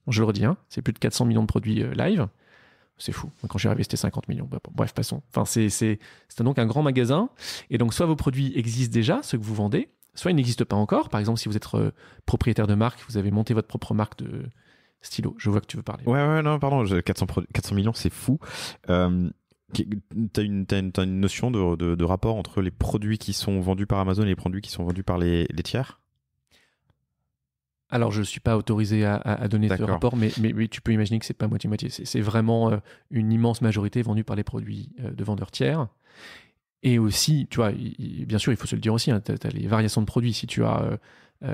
Je le redis, hein, c'est plus de 400 millions de produits live. C'est fou. Quand je suis arrivé, c'était 50 millions. Bref, passons. Enfin, c'est donc un grand magasin. Et donc, soit vos produits existent déjà, ceux que vous vendez, soit ils n'existent pas encore. Par exemple, si vous êtes propriétaire de marque, vous avez monté votre propre marque de stylo. Je vois que tu veux parler. Ouais, non, pardon. 400 millions, c'est fou. T'as une notion de rapport entre les produits qui sont vendus par Amazon et les produits qui sont vendus par les tiers? Alors, je ne suis pas autorisé à donner ce rapport, mais tu peux imaginer que ce n'est pas moitié-moitié. C'est vraiment une immense majorité vendue par les produits de vendeurs tiers. Et aussi, tu vois, bien sûr, il faut se le dire aussi, hein, tu as les variations de produits. Si tu as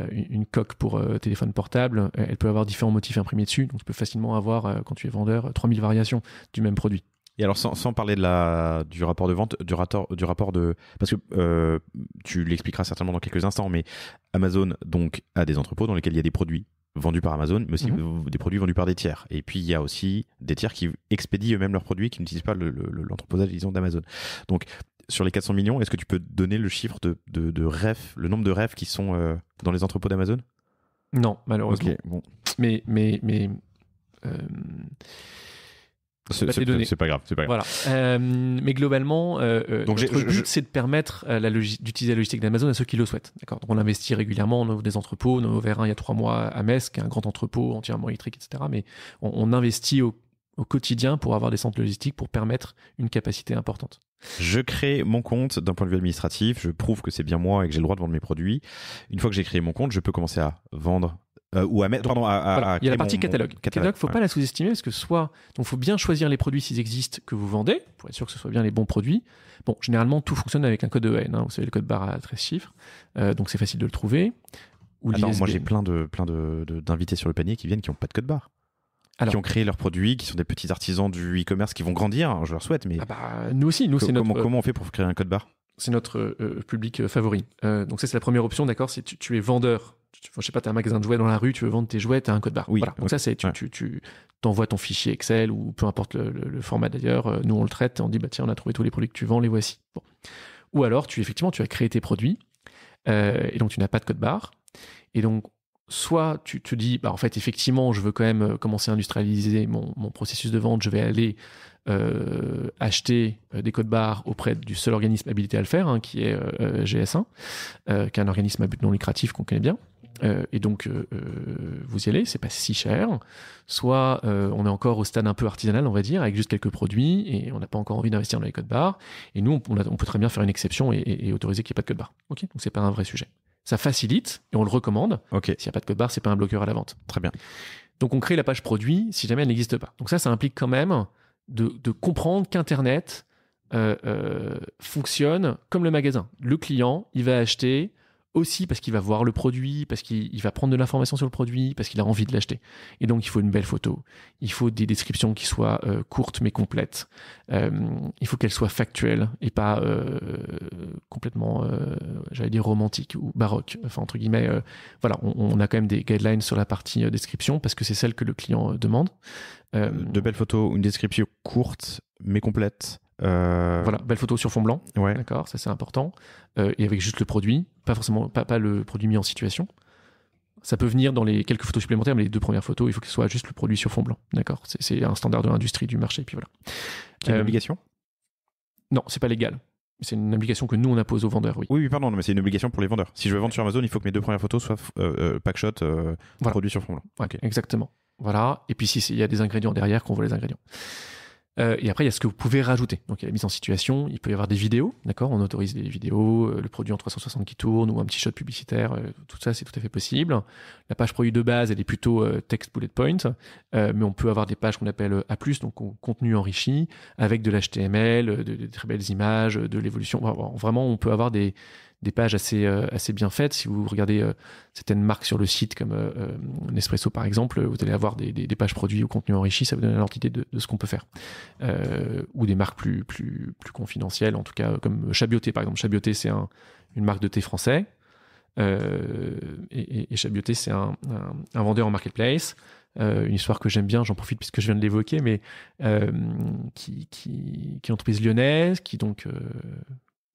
une coque pour téléphone portable, elle peut avoir différents motifs imprimés dessus. Donc, tu peux facilement avoir, quand tu es vendeur, 3000 variations du même produit. Et alors, sans parler du rapport de vente, du rapport de... Parce que tu l'expliqueras certainement dans quelques instants, mais Amazon donc, a des entrepôts dans lesquels il y a des produits vendus par Amazon, mais aussi des produits vendus par des tiers. Et puis, il y a aussi des tiers qui expédient eux-mêmes leurs produits, qui n'utilisent pas l'entreposage, disons, d'Amazon. Donc, sur les 400 millions, est-ce que tu peux donner le chiffre de refs, le nombre de refs qui sont dans les entrepôts d'Amazon? Non, malheureusement. Ok, bon. Mais c'est pas grave. Voilà. Mais globalement, donc notre but, c'est de permettre d'utiliser la logistique d'Amazon à ceux qui le souhaitent. D'accord. Donc on investit régulièrement, on ouvre des entrepôts. On a ouvert un il y a 3 mois à Metz, qui est un grand entrepôt entièrement électrique, etc. Mais on investit au quotidien pour avoir des centres logistiques pour permettre une capacité importante. Je crée mon compte d'un point de vue administratif, je prouve que c'est bien moi et que j'ai le droit de vendre mes produits. Une fois que j'ai créé mon compte, je peux commencer à vendre ou à mettre, pardon, voilà, il y a la partie catalogue. Catalogue, faut ouais. pas la sous-estimer parce que donc faut bien choisir les produits s'ils existent que vous vendez pour être sûr que ce soit bien les bons produits. Bon, généralement tout fonctionne avec un code EN, hein, vous savez le code barre à 13 chiffres, donc c'est facile de le trouver. Ou Attends, moi j'ai plein d'invités sur le panier qui viennent qui n'ont pas de code barre. Qui ont créé leurs produits, qui sont des petits artisans du e-commerce qui vont grandir, je leur souhaite, mais nous aussi, c'est comment on fait pour créer un code barre? C'est notre public favori. Donc ça, c'est la première option, d'accord? Si tu es vendeur, je sais pas, tu as un magasin de jouets dans la rue, tu veux vendre tes jouets, tu as un code barre. Oui, voilà. Donc ça, c'est tu t'envoies ton fichier Excel ou peu importe le format d'ailleurs. Nous, on le traite et on dit, bah tiens, on a trouvé tous les produits que tu vends, les voici. Bon. Ou alors, tu as créé tes produits et donc tu n'as pas de code barre. Et donc, soit tu te dis, bah, en fait, effectivement, je veux quand même commencer à industrialiser mon processus de vente, je vais aller acheter des codes barres auprès du seul organisme habilité à le faire, hein, qui est GS1, qui est un organisme à but non lucratif qu'on connaît bien. Et donc, vous y allez, c'est pas si cher. Soit on est encore au stade un peu artisanal, on va dire, avec juste quelques produits, et on n'a pas encore envie d'investir dans les codes barres. Et nous, on peut très bien faire une exception et autoriser qu'il n'y ait pas de code barre. Okay, donc, c'est pas un vrai sujet. Ça facilite et on le recommande. Okay. S'il n'y a pas de code barre, c'est pas un bloqueur à la vente. Très bien. Donc on crée la page produit si jamais elle n'existe pas. Donc ça implique quand même de comprendre qu'Internet fonctionne comme le magasin. Le client, il va acheter aussi parce qu'il va voir le produit, parce qu'il va prendre de l'information sur le produit, parce qu'il a envie de l'acheter. Et donc il faut une belle photo, il faut des descriptions qui soient courtes mais complètes, il faut qu'elles soient factuelles et pas complètement, j'allais dire romantiques ou baroques. Enfin entre guillemets, voilà, on a quand même des guidelines sur la partie description parce que c'est celle que le client demande. De belles photos, une description courte mais complète. Voilà, belle photo sur fond blanc, ouais. D'accord, ça c'est important, et avec juste le produit, pas forcément pas le produit mis en situation. Ça peut venir dans les quelques photos supplémentaires, mais les 2 premières photos, il faut que ce soit juste le produit sur fond blanc, d'accord. C'est un standard de l'industrie du marché, puis voilà. C'est une obligation? Non, c'est pas légal. C'est une obligation que nous on impose aux vendeurs, oui. Oui, pardon, mais c'est une obligation pour les vendeurs. Si je veux vendre sur Amazon, il faut que mes 2 premières photos soient packshot, voilà. Produit sur fond blanc. Ouais, okay. Exactement. Voilà. Et puis il y a des ingrédients derrière, qu'on voit les ingrédients. Et après, il y a ce que vous pouvez rajouter. Donc, il y a la mise en situation. Il peut y avoir des vidéos, d'accord? On autorise des vidéos, le produit en 360 qui tourne ou un petit shot publicitaire. Tout ça, c'est tout à fait possible. La page produit de base, elle est plutôt text bullet point, mais on peut avoir des pages qu'on appelle A+, donc contenu enrichi, avec de l'HTML, de très belles images, de l'évolution. Vraiment, on peut avoir des pages assez bien faites. Si vous regardez certaines marques sur le site comme Nespresso par exemple, vous allez avoir des pages produits au contenu enrichi, ça vous donne l'idée de ce qu'on peut faire. Ou des marques plus confidentielles, en tout cas comme Chabioté par exemple. Chabioté, c'est une marque de thé français. Et Chabioté, c'est un vendeur en marketplace. Une histoire que j'aime bien, j'en profite puisque je viens de l'évoquer, mais qui est une entreprise lyonnaise qui donc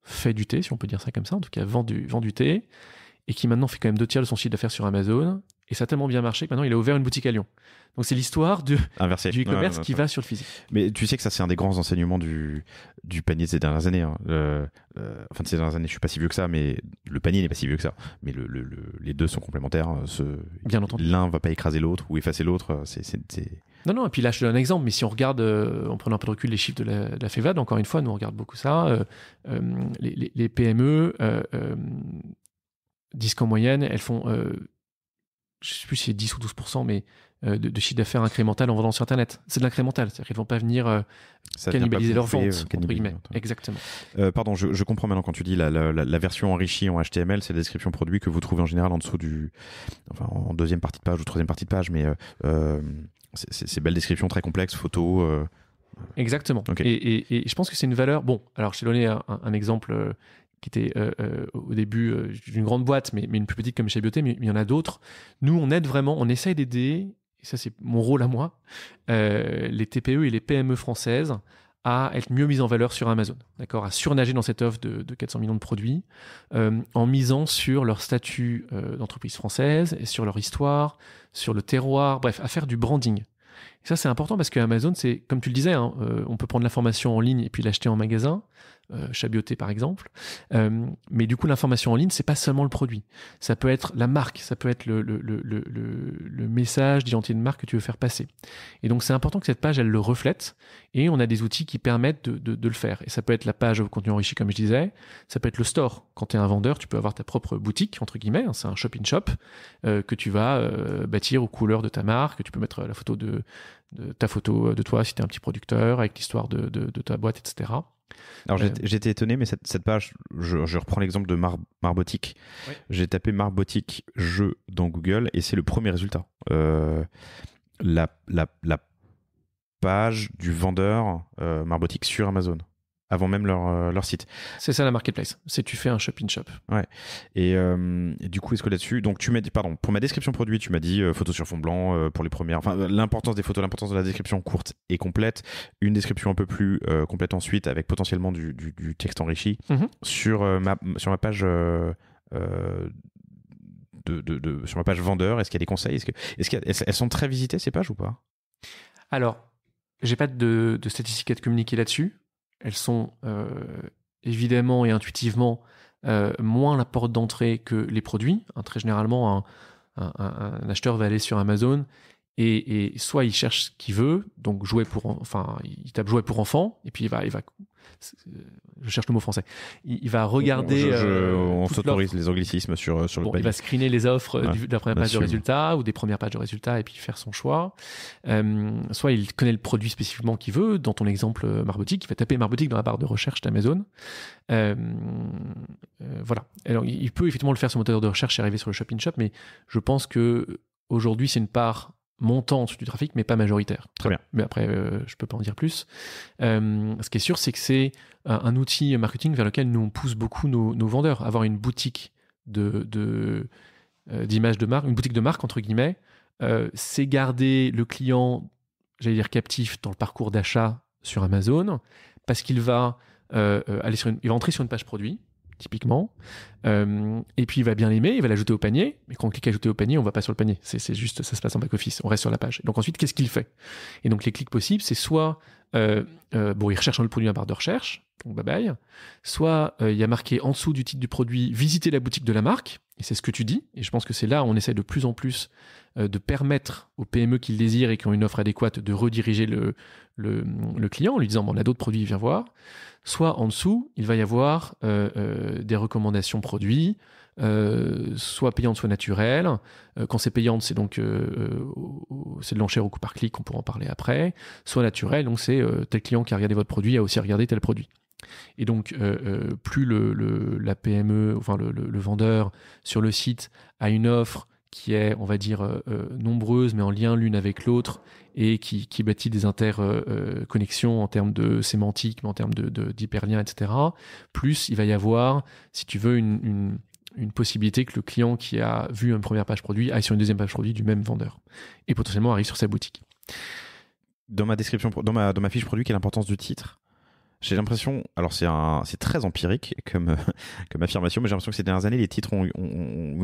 fait du thé, si on peut dire ça comme ça, en tout cas vend du thé, et qui maintenant fait quand même 2/3 de son chiffre d'affaires sur Amazon, et ça a tellement bien marché que maintenant il a ouvert une boutique à Lyon. Donc c'est l'histoire du e-commerce qui va sur le physique. Mais tu sais que ça c'est un des grands enseignements du panier de ces dernières années. Hein. Enfin de ces dernières années, je suis pas si vieux que ça, mais le panier n'est pas si vieux que ça. Mais les deux sont complémentaires. Bien entendu. L'un va pas écraser l'autre ou effacer l'autre. Non, et puis là je te donne un exemple, mais si on regarde, en prenant un peu de recul, les chiffres de la FEVAD, encore une fois, nous on regarde beaucoup ça, les PME disent qu'en moyenne, elles font, je sais plus si c'est 10 ou 12%, mais de chiffre d'affaires incrémental en vendant sur Internet. C'est de l'incrémental, c'est-à-dire qu'elles ne vont pas venir cannibaliser leurs ventes, entre guillemets. Exactement. Pardon, je comprends maintenant quand tu dis la version enrichie en HTML, c'est la description produit que vous trouvez en général en dessous en deuxième partie de page ou troisième partie de page, mais c'est belle description très complexe, photos. Exactement. Okay. Et je pense que c'est une valeur. Bon, alors je t'ai donné un exemple qui était au début d'une grande boîte, mais une plus petite comme chez Bioté, mais il y en a d'autres. Nous, on aide vraiment, on essaye d'aider, et ça c'est mon rôle à moi, les TPE et les PME françaises à être mieux mises en valeur sur Amazon, d'accord, à surnager dans cette offre de 400 millions de produits, en misant sur leur statut d'entreprise française, et sur leur histoire, sur le terroir, bref, à faire du branding. Ça, c'est important parce que Amazon, c'est, comme tu le disais, hein, on peut prendre l'information en ligne et puis l'acheter en magasin, Chabioté par exemple. Mais du coup, l'information en ligne, c'est pas seulement le produit. Ça peut être la marque, ça peut être le message d'identité de marque que tu veux faire passer. Et donc, c'est important que cette page, elle le reflète. Et on a des outils qui permettent de le faire. Et ça peut être la page au contenu enrichi, comme je disais. Ça peut être le store. Quand tu es un vendeur, tu peux avoir ta propre boutique, entre guillemets. Hein, c'est un shop-in-shop que tu vas bâtir aux couleurs de ta marque. Tu peux mettre la photo de ta photo de toi si tu es un petit producteur, avec l'histoire de ta boîte, etc. Alors j'étais étonné, mais cette page, je reprends l'exemple de Marbotique. Oui. J'ai tapé Marbotique jeu dans Google et c'est le premier résultat. La page du vendeur Marbotique sur Amazon, avant même leur site. C'est ça la marketplace, c'est tu fais un shop-in-shop. Ouais. Et du coup, est-ce que là-dessus, donc tu m'as dit, pardon, pour ma description produit, tu m'as dit photo sur fond blanc pour les premières, enfin l'importance des photos, l'importance de la description courte et complète, une description un peu plus complète ensuite avec potentiellement du texte enrichi sur ma page. Sur ma page vendeur, est-ce qu'il y a des conseils, elles sont très visitées ces pages ou pas? Alors, j'ai pas de statistiques à te communiquer là-dessus. Elles sont évidemment et intuitivement moins la porte d'entrée que les produits. Très généralement, un acheteur va aller sur Amazon et soit il cherche ce qu'il veut, donc il tape jouet pour enfants, et puis il va je cherche le mot français. Il va regarder. On s'autorise les anglicismes sur le panier. Il va screener les offres de la première page de résultats ou des premières pages de résultats et puis faire son choix. Soit il connaît le produit spécifiquement qu'il veut. Dans ton exemple Marbotique, il va taper Marbotique dans la barre de recherche d'Amazon. Voilà. Alors il peut effectivement le faire sur le moteur de recherche et arriver sur le shop-in-shop, mais je pense que aujourd'hui c'est une part montante du trafic, mais pas majoritaire. Très bien. Mais après, je peux pas en dire plus. Ce qui est sûr, c'est que c'est un outil marketing vers lequel nous on pousse beaucoup nos vendeurs. Avoir une boutique d'image de marque, une boutique de marque entre guillemets, c'est garder le client, j'allais dire captif dans le parcours d'achat sur Amazon, parce qu'il va il va entrer sur une page produit. Typiquement, et puis il va bien l'aimer, il va l'ajouter au panier, mais quand on clique ajouter au panier, on va pas sur le panier, c'est juste, ça se passe en back-office, on reste sur la page. Donc ensuite, qu'est-ce qu'il fait? Et donc les clics possibles, c'est soit il recherche le produit à la barre de recherche, donc bye bye, soit il y a marqué en dessous du titre du produit, visiter la boutique de la marque, et c'est ce que tu dis, et je pense que c'est là où on essaie de plus en plus de permettre aux PME qui le désirent et qui ont une offre adéquate de rediriger le client en lui disant, bon, on a d'autres produits, viens voir. Soit en dessous, il va y avoir des recommandations produits, soit payantes, soit naturelles. Quand c'est payante, c'est donc c'est de l'enchère au coût par clic, on pourra en parler après. Soit naturel, donc c'est tel client qui a regardé votre produit a aussi regardé tel produit. Et donc, plus la PME, enfin le vendeur sur le site a une offre qui est, on va dire, nombreuse, mais en lien l'une avec l'autre, et qui bâtit des interconnexions en termes de sémantique, mais en termes d'hyperliens, etc., plus il va y avoir, si tu veux, une possibilité que le client qui a vu une première page produit aille sur une deuxième page produit du même vendeur, et potentiellement arrive sur sa boutique. Dans ma description, dans ma fiche produit, quelle est l'importance du titre? J'ai l'impression, alors c'est très empirique comme affirmation, mais j'ai l'impression que ces dernières années, les titres ont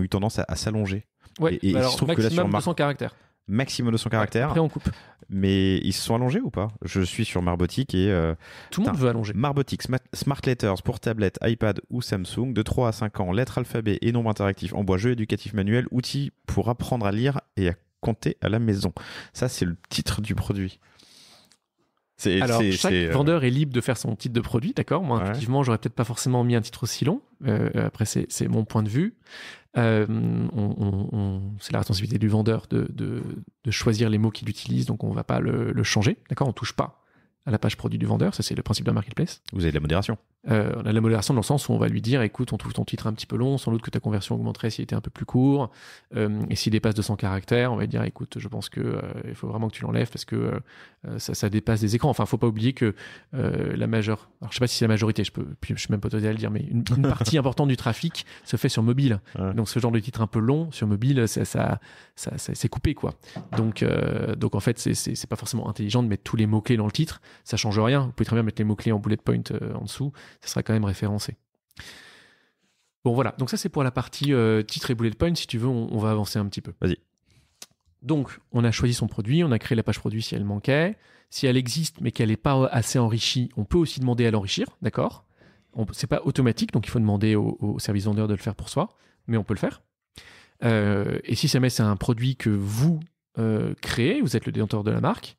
eu tendance à s'allonger. Ouais, et alors, je trouve maximum que là, sur 200 caractères. Maximum 200 caractères. Après, on coupe. Mais ils se sont allongés ou pas? Je suis sur Marbotique et... Tout le monde veut allonger. Marbotique, Smart Letters pour tablette, iPad ou Samsung, de 3 à 5 ans, lettres alphabet et nombre interactif en bois, jeu éducatif manuel, outils pour apprendre à lire et à compter à la maison. Ça, c'est le titre du produit. Chaque vendeur est libre de faire son titre de produit, d'accord? Moi, intuitivement, j'aurais peut-être pas forcément mis un titre aussi long. Après, c'est mon point de vue. C'est la responsabilité du vendeur de choisir les mots qu'il utilise, donc on va pas le changer, d'accord? On touche pas à la page produit du vendeur, ça c'est le principe d'un marketplace. Vous avez de la modération. On a de la modération dans le sens où on va lui dire, écoute, on trouve ton titre un petit peu long, sans doute que ta conversion augmenterait s'il était un peu plus court, et s'il dépasse 200 caractères, on va lui dire, écoute, je pense que il faut vraiment que tu l'enlèves parce que ça dépasse des écrans. Enfin, faut pas oublier que la majeure, alors je sais pas si c'est la majorité, je suis même pas autorisé à le dire, mais une partie importante du trafic se fait sur mobile. Ouais. Donc ce genre de titre un peu long sur mobile, ça c'est coupé, quoi. Donc en fait, c'est pas forcément intelligent de mettre tous les mots clés dans le titre, ça change rien. Vous pouvez très bien mettre les mots clés en bullet point en dessous. Ça sera quand même référencé. Bon, voilà. Donc ça, c'est pour la partie titre et bullet point. Si tu veux, on va avancer un petit peu. Vas-y. Donc, on a choisi son produit, on a créé la page produit si elle manquait. Si elle existe, mais qu'elle n'est pas assez enrichie, on peut aussi demander à l'enrichir, d'accord ? C'est pas automatique, donc il faut demander au service vendeur de le faire pour soi, mais on peut le faire. Et si jamais c'est un produit que vous créez, vous êtes le détenteur de la marque,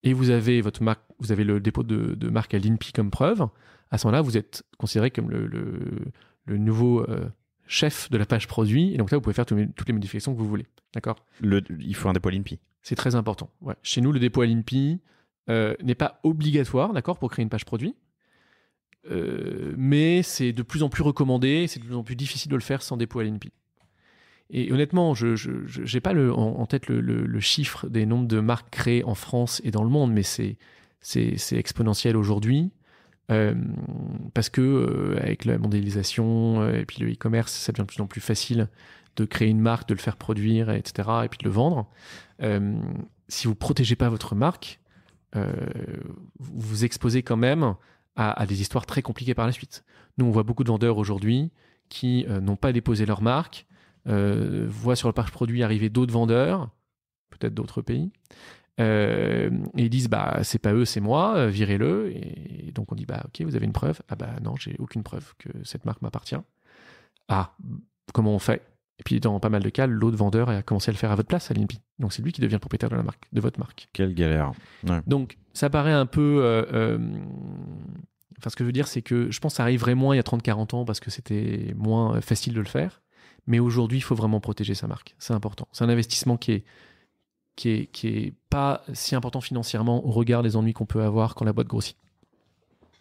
et vous avez votre marque, vous avez le dépôt de marque à l'INPI comme preuve, à ce moment-là, vous êtes considéré comme le nouveau chef de la page produit, et donc là, vous pouvez faire toutes les modifications que vous voulez. D'accord ? Il faut un dépôt à l'INPI. C'est très important. Ouais. Chez nous, le dépôt à l'INPI n'est pas obligatoire, d'accord, pour créer une page produit, mais c'est de plus en plus recommandé, c'est de plus en plus difficile de le faire sans dépôt à l'INPI. Et honnêtement, je n'ai pas en tête le chiffre des nombres de marques créées en France et dans le monde, mais c'est exponentiel aujourd'hui. Parce que avec la mondialisation et puis le e-commerce, ça devient de plus en plus facile de créer une marque, de le faire produire, etc., et puis de le vendre. Si vous ne protégez pas votre marque, vous vous exposez quand même à des histoires très compliquées par la suite. Nous, on voit beaucoup de vendeurs aujourd'hui qui n'ont pas déposé leur marque, voient sur le page produit arriver d'autres vendeurs, peut-être d'autres pays, et ils disent c'est pas eux, c'est moi, virez-le. Et donc on dit ok, vous avez une preuve ? Non, j'ai aucune preuve que cette marque m'appartient. Comment on fait ? Et puis dans pas mal de cas, l'autre vendeur a commencé à le faire à votre place à l'INPI. Donc c'est lui qui devient le propriétaire de la marque, de votre marque. Quelle galère. Ouais. Donc ça paraît un peu... ce que je veux dire, c'est que je pense que ça arriverait moins il y a 30-40 ans parce que c'était moins facile de le faire. Mais aujourd'hui, il faut vraiment protéger sa marque. C'est important. C'est un investissement qui est pas si important financièrement au regard des ennuis qu'on peut avoir quand la boîte grossit.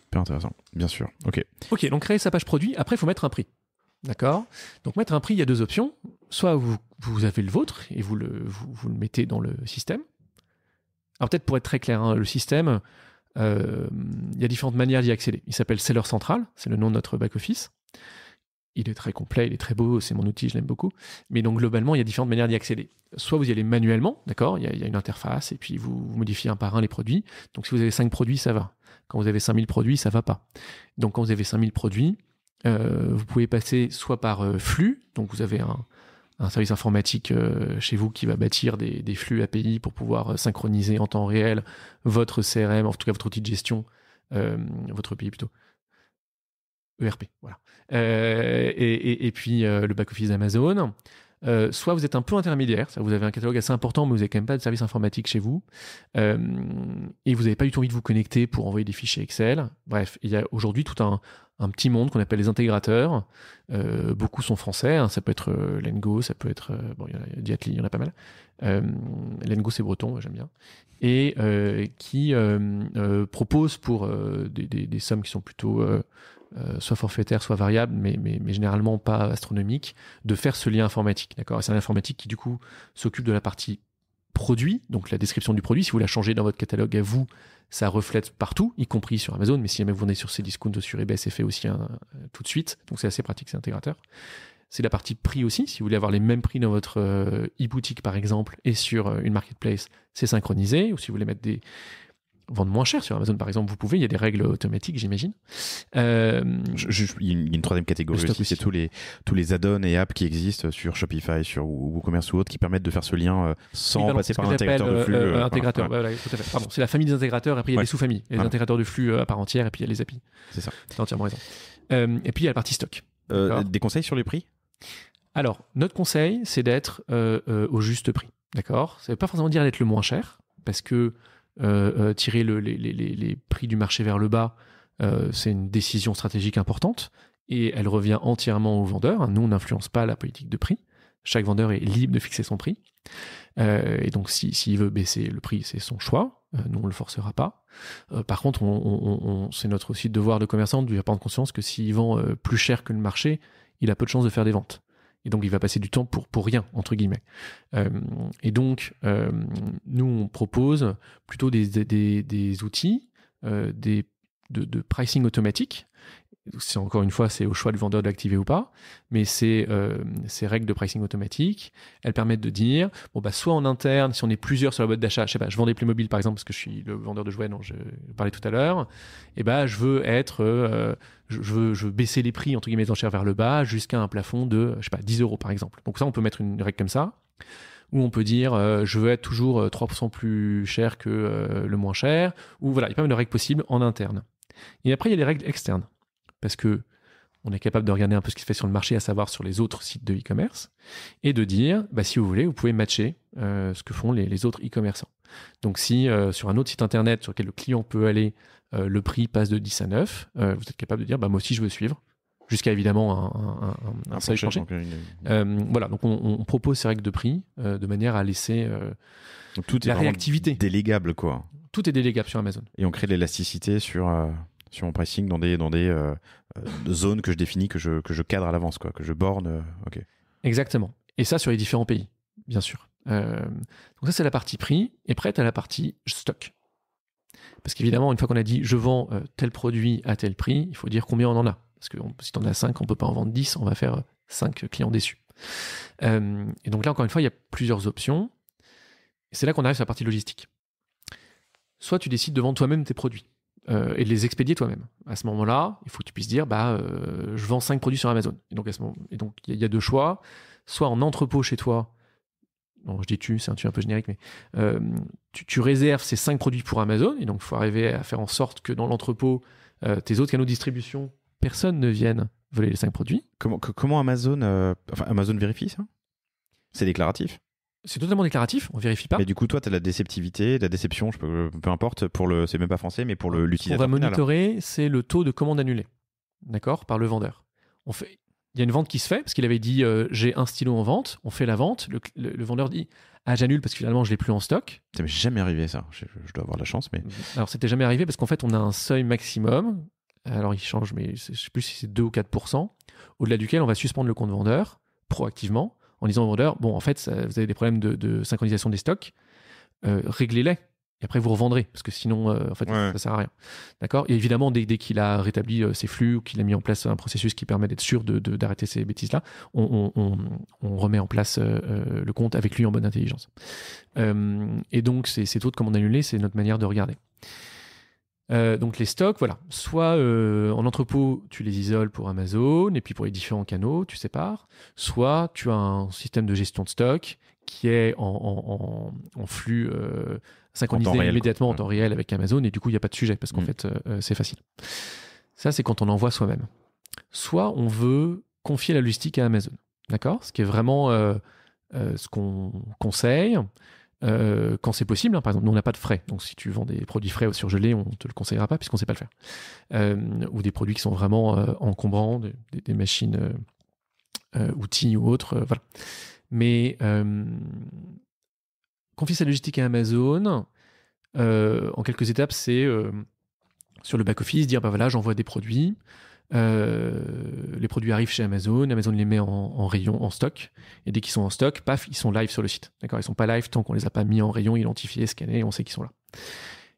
Super intéressant, bien sûr. Ok, donc créer sa page produit. Après, il faut mettre un prix. D'accord ? Donc mettre un prix, il y a deux options. Soit vous avez le vôtre et vous le mettez dans le système. Alors peut-être pour être très clair, le système, il y a différentes manières d'y accéder. Il s'appelle Seller Central, c'est le nom de notre back-office. Il est très complet, il est très beau, c'est mon outil, je l'aime beaucoup. Mais donc globalement, il y a différentes manières d'y accéder. Soit vous y allez manuellement, d'accord ? Il y a une interface et puis vous modifiez un par un les produits. Donc si vous avez 5 produits, ça va. Quand vous avez 5000 produits, ça va pas. Donc quand vous avez 5000 produits, vous pouvez passer soit par flux, donc vous avez un service informatique chez vous qui va bâtir des flux API pour pouvoir synchroniser en temps réel votre CRM, en tout cas votre outil de gestion, votre API plutôt. ERP, voilà. Et puis le back-office d'Amazon. Soit vous êtes un peu intermédiaire, vous avez un catalogue assez important, mais vous n'avez quand même pas de service informatique chez vous, et vous n'avez pas du tout envie de vous connecter pour envoyer des fichiers Excel. Bref, il y a aujourd'hui tout un petit monde qu'on appelle les intégrateurs. Beaucoup sont français, ça peut être Lengo, ça peut être il y a Diatli, il y en a pas mal. Lengo, c'est breton, j'aime bien. Et qui propose pour des sommes qui sont plutôt soit forfaitaires, soit variables, mais généralement pas astronomiques, de faire ce lien informatique. D'accord ? C'est un informatique qui, du coup, s'occupe de la partie produit, donc la description du produit. Si vous la changez dans votre catalogue à vous, ça reflète partout, y compris sur Amazon, mais si jamais vous venez sur Cdiscount ou sur eBay, c'est fait aussi tout de suite. Donc c'est assez pratique, c'est intégrateur. C'est la partie prix aussi. Si vous voulez avoir les mêmes prix dans votre e-boutique, par exemple, et sur une marketplace, c'est synchronisé. Ou si vous voulez vendre moins cher sur Amazon, par exemple, vous pouvez. Il y a des règles automatiques, j'imagine. Il y a une troisième catégorie aussi, c'est tous les add-ons et apps qui existent sur Shopify, sur WooCommerce ou autres, qui permettent de faire ce lien sans passer par un intégrateur de flux. Intégrateur, voilà, tout à fait. Pardon, c'est la famille des intégrateurs. Après, il y a des sous-familles. Il y a les intégrateurs de flux à part entière, et puis il y a les API. C'est ça. Tu as entièrement raison. Et puis il y a la partie stock. Des conseils sur les prix ? Alors, notre conseil, c'est d'être au juste prix. D'accord ? Ça ne veut pas forcément dire d'être le moins cher, parce que tirer les prix du marché vers le bas, c'est une décision stratégique importante et elle revient entièrement au vendeur. Nous, on n'influence pas la politique de prix. Chaque vendeur est libre de fixer son prix. Et donc, s'il veut baisser le prix, c'est son choix. Nous, on ne le forcera pas. Par contre, c'est notre aussi devoir de commerçant de lui prendre conscience que s'il vend plus cher que le marché, il a peu de chances de faire des ventes. Et donc, il va passer du temps pour rien, entre guillemets. Et donc, nous, on propose plutôt des outils de pricing automatique. Encore une fois, c'est au choix du vendeur de l'activer ou pas. Mais ces règles de pricing automatique, elles permettent de dire, soit en interne, si on est plusieurs sur la boîte d'achat, je sais pas, je vends des Playmobil, par exemple, parce que je suis le vendeur de jouets dont je parlais tout à l'heure, et je veux baisser les prix, entre guillemets, d'enchères vers le bas, jusqu'à un plafond de, 10 euros, par exemple. Donc ça, on peut mettre une règle comme ça. où on peut dire je veux être toujours 3% plus cher que le moins cher, ou voilà, il y a pas mal de règles possibles en interne. Et après, il y a les règles externes, parce que on est capable de regarder un peu ce qui se fait sur le marché, à savoir sur les autres sites de e-commerce, et de dire, si vous voulez, vous pouvez matcher ce que font les autres e-commerçants. Donc si sur un autre site internet sur lequel le client peut aller, le prix passe de 10 à 9, vous êtes capable de dire, moi aussi je veux suivre, jusqu'à évidemment un seuil plancher. Voilà, donc on propose ces règles de prix de manière à laisser tout la est réactivité. Délégable, quoi. Tout est délégable sur Amazon. Et on crée de l'élasticité sur mon pricing dans des zones que je définis, que je cadre à l'avance, quoi, que je borne. Ok. Exactement. Et ça sur les différents pays, bien sûr. Donc ça, c'est la partie prix. Et après, tu as la partie stock. Parce qu'évidemment, une fois qu'on a dit je vends tel produit à tel prix, il faut dire combien on en a. Parce que si tu en as 5, on ne peut pas en vendre 10, on va faire 5 clients déçus. Et donc là, encore une fois, il y a plusieurs options. Et c'est là qu'on arrive sur la partie logistique. Soit tu décides de vendre toi-même tes produits et de les expédier toi-même. À ce moment-là, il faut que tu puisses dire je vends 5 produits sur Amazon. Et donc, il y a deux choix. Soit en entrepôt chez toi, bon, je dis c'est un tu un peu générique, mais tu réserves ces 5 produits pour Amazon, et donc il faut arriver à faire en sorte que dans l'entrepôt, tes autres canaux de distribution, personne ne vienne voler les 5 produits. Comment Amazon Amazon vérifie ça? C'est déclaratif? C'est totalement déclaratif, on vérifie pas. Mais du coup, toi, tu as la déceptivité, la déception, peu importe, c'est même pas français, mais pour l'utilisateur. Ce qu'on va monitorer, c'est le taux de commande annulée, d'accord, par le vendeur. Il y a une vente qui se fait, parce qu'il avait dit j'ai un stylo en vente, on fait la vente, le vendeur dit j'annule parce que finalement je l'ai plus en stock. Ça m'est jamais arrivé ça, je dois avoir la chance. Mais... Alors c'était jamais arrivé parce qu'en fait on a un seuil maximum, alors il change, mais je sais plus si c'est 2 ou 4%, au-delà duquel on va suspendre le compte vendeur proactivement en disant au vendeur, bon en fait vous avez des problèmes de synchronisation des stocks, réglez-les. Et après, vous revendrez, parce que sinon, ça sert à rien. D'accord ? Et évidemment, dès qu'il a rétabli ses flux ou qu'il a mis en place un processus qui permet d'être sûr d'arrêter ces bêtises-là, on remet en place le compte avec lui en bonne intelligence. Et donc, ces taux de commande annulés, c'est notre manière de regarder. Donc, les stocks, voilà. Soit en entrepôt, tu les isoles pour Amazon, et puis pour les différents canaux, tu sépares. Soit tu as un système de gestion de stock qui est en flux synchronisé immédiatement en temps réel avec Amazon, et du coup il n'y a pas de sujet parce qu'en fait c'est facile. Ça, c'est quand on envoie soi-même. Soit on veut confier la logistique à Amazon, d'accord, ce qui est vraiment ce qu'on conseille quand c'est possible, hein. Par exemple, nous on n'a pas de frais, donc si tu vends des produits frais ou surgelés, on ne te le conseillera pas puisqu'on ne sait pas le faire, ou des produits qui sont vraiment encombrants, des machines outils ou autres, voilà. Mais confier sa logistique à Amazon, en quelques étapes, c'est sur le back-office, dire voilà, j'envoie des produits, les produits arrivent chez Amazon, Amazon les met en rayon, en stock, et dès qu'ils sont en stock, paf, ils sont live sur le site. D'accord, ils sont pas live tant qu'on les a pas mis en rayon, identifiés, scannés, on sait qu'ils sont là.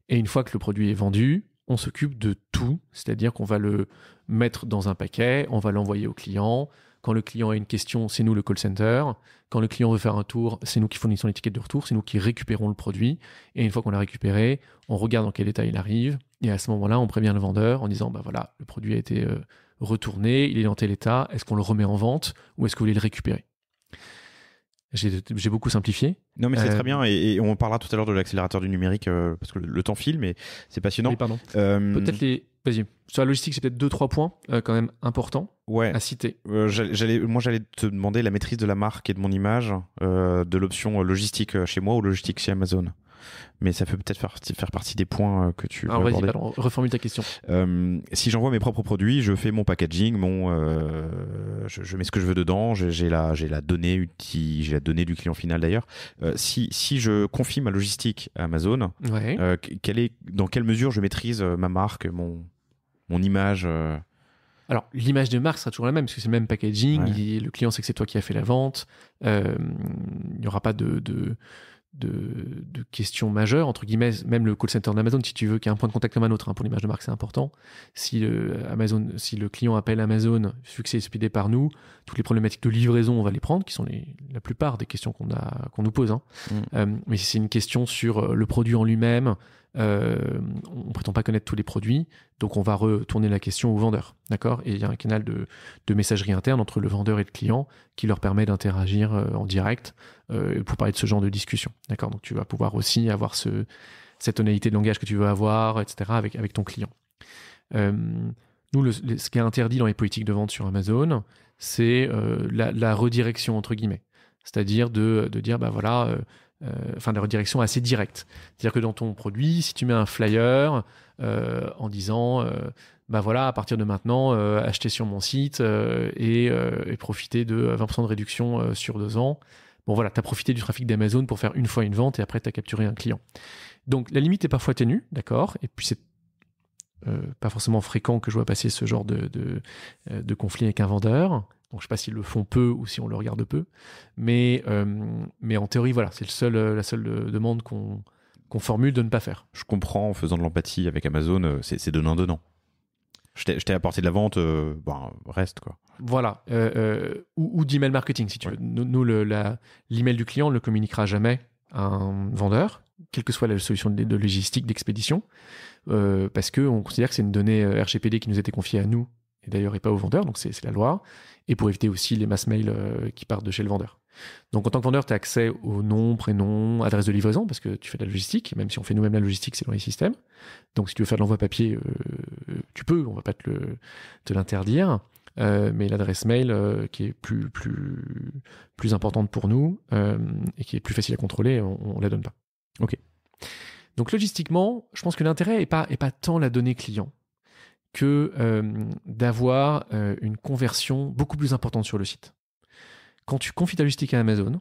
Et une fois que le produit est vendu, on s'occupe de tout, c'est-à-dire qu'on va le mettre dans un paquet, on va l'envoyer au client. Quand le client a une question, c'est nous le call center. Quand le client veut faire un tour, c'est nous qui fournissons l'étiquette de retour, c'est nous qui récupérons le produit. Et une fois qu'on l'a récupéré, on regarde dans quel état il arrive. Et à ce moment-là, on prévient le vendeur en disant voilà, le produit a été retourné, il est dans tel état, est-ce qu'on le remet en vente ou est-ce que vous voulez le récupérer ? J'ai beaucoup simplifié. Non, mais c'est très bien. Et on parlera tout à l'heure de l'accélérateur du numérique parce que le temps file, mais c'est passionnant. Oui, pardon. Peut-être Vas-y. Sur la logistique, c'est peut-être 2-3 points quand même importants à citer. J'allais te demander la maîtrise de la marque et de mon image, de l'option logistique chez moi ou logistique chez Amazon. Mais ça peut peut-être faire partie des points que tu veux aborder. Vas-y, reformule ta question. Si j'envoie mes propres produits, je fais mon packaging, je mets ce que je veux dedans, j'ai la donnée du client final d'ailleurs. Si je confie ma logistique à Amazon, dans quelle mesure je maîtrise ma marque, mon image Alors, l'image de marque sera toujours la même, parce que c'est le même packaging, le client sait que c'est toi qui as fait la vente, il n'y aura pas de questions majeures, entre guillemets, même le call center d'Amazon, si tu veux, qui a un point de contact comme un autre, hein, pour l'image de marque, c'est important. Si le client appelle Amazon, vu que c'est expédié par nous, toutes les problématiques de livraison, on va les prendre, qui sont la plupart des questions qu'on nous pose. Hein. Mais si c'est une question sur le produit en lui-même, on prétend pas connaître tous les produits, donc on va retourner la question au vendeur, d'accord ? Et il y a un canal de messagerie interne entre le vendeur et le client qui leur permet d'interagir en direct pour parler de ce genre de discussion, d'accord ? Donc tu vas pouvoir aussi avoir cette tonalité de langage que tu veux avoir, etc. avec ton client. Nous, ce qui est interdit dans les politiques de vente sur Amazon, c'est la redirection, entre guillemets. C'est-à-dire de dire, la redirection assez directe. C'est-à-dire que dans ton produit, si tu mets un flyer en disant, à partir de maintenant, achetez sur mon site et profitez de 20% de réduction sur 2 ans. Bon voilà, tu as profité du trafic d'Amazon pour faire une fois une vente et après tu as capturé un client. Donc la limite est parfois ténue, d'accord ? Et puis c'est pas forcément fréquent que je vois passer ce genre de conflit avec un vendeur. Donc je ne sais pas s'ils le font peu ou si on le regarde peu. Mais en théorie, voilà, c'est la seule demande qu'on formule de ne pas faire. Je comprends, en faisant de l'empathie avec Amazon, c'est donnant-donnant. Je t'ai apporté de la vente, reste quoi. Voilà. Ou d'email marketing, si tu veux. Nous, l'email du client ne le communiquera jamais à un vendeur, quelle que soit la solution de logistique, d'expédition, parce qu'on considère que c'est une donnée RGPD qui nous a été confiée à nous, et d'ailleurs et pas au vendeur, donc c'est la loi, et pour éviter aussi les mass mails qui partent de chez le vendeur. Donc en tant que vendeur, tu as accès au nom, prénom, adresse de livraison, parce que tu fais de la logistique, même si on fait nous-mêmes la logistique, c'est dans les systèmes. Donc si tu veux faire de l'envoi papier, tu peux, on va pas te l'interdire. Mais l'adresse mail qui est plus importante pour nous et qui est plus facile à contrôler, on la donne pas. Ok. Donc logistiquement, je pense que l'intérêt est pas tant la donnée client que d'avoir une conversion beaucoup plus importante sur le site. Quand tu confies ta logistique à Amazon,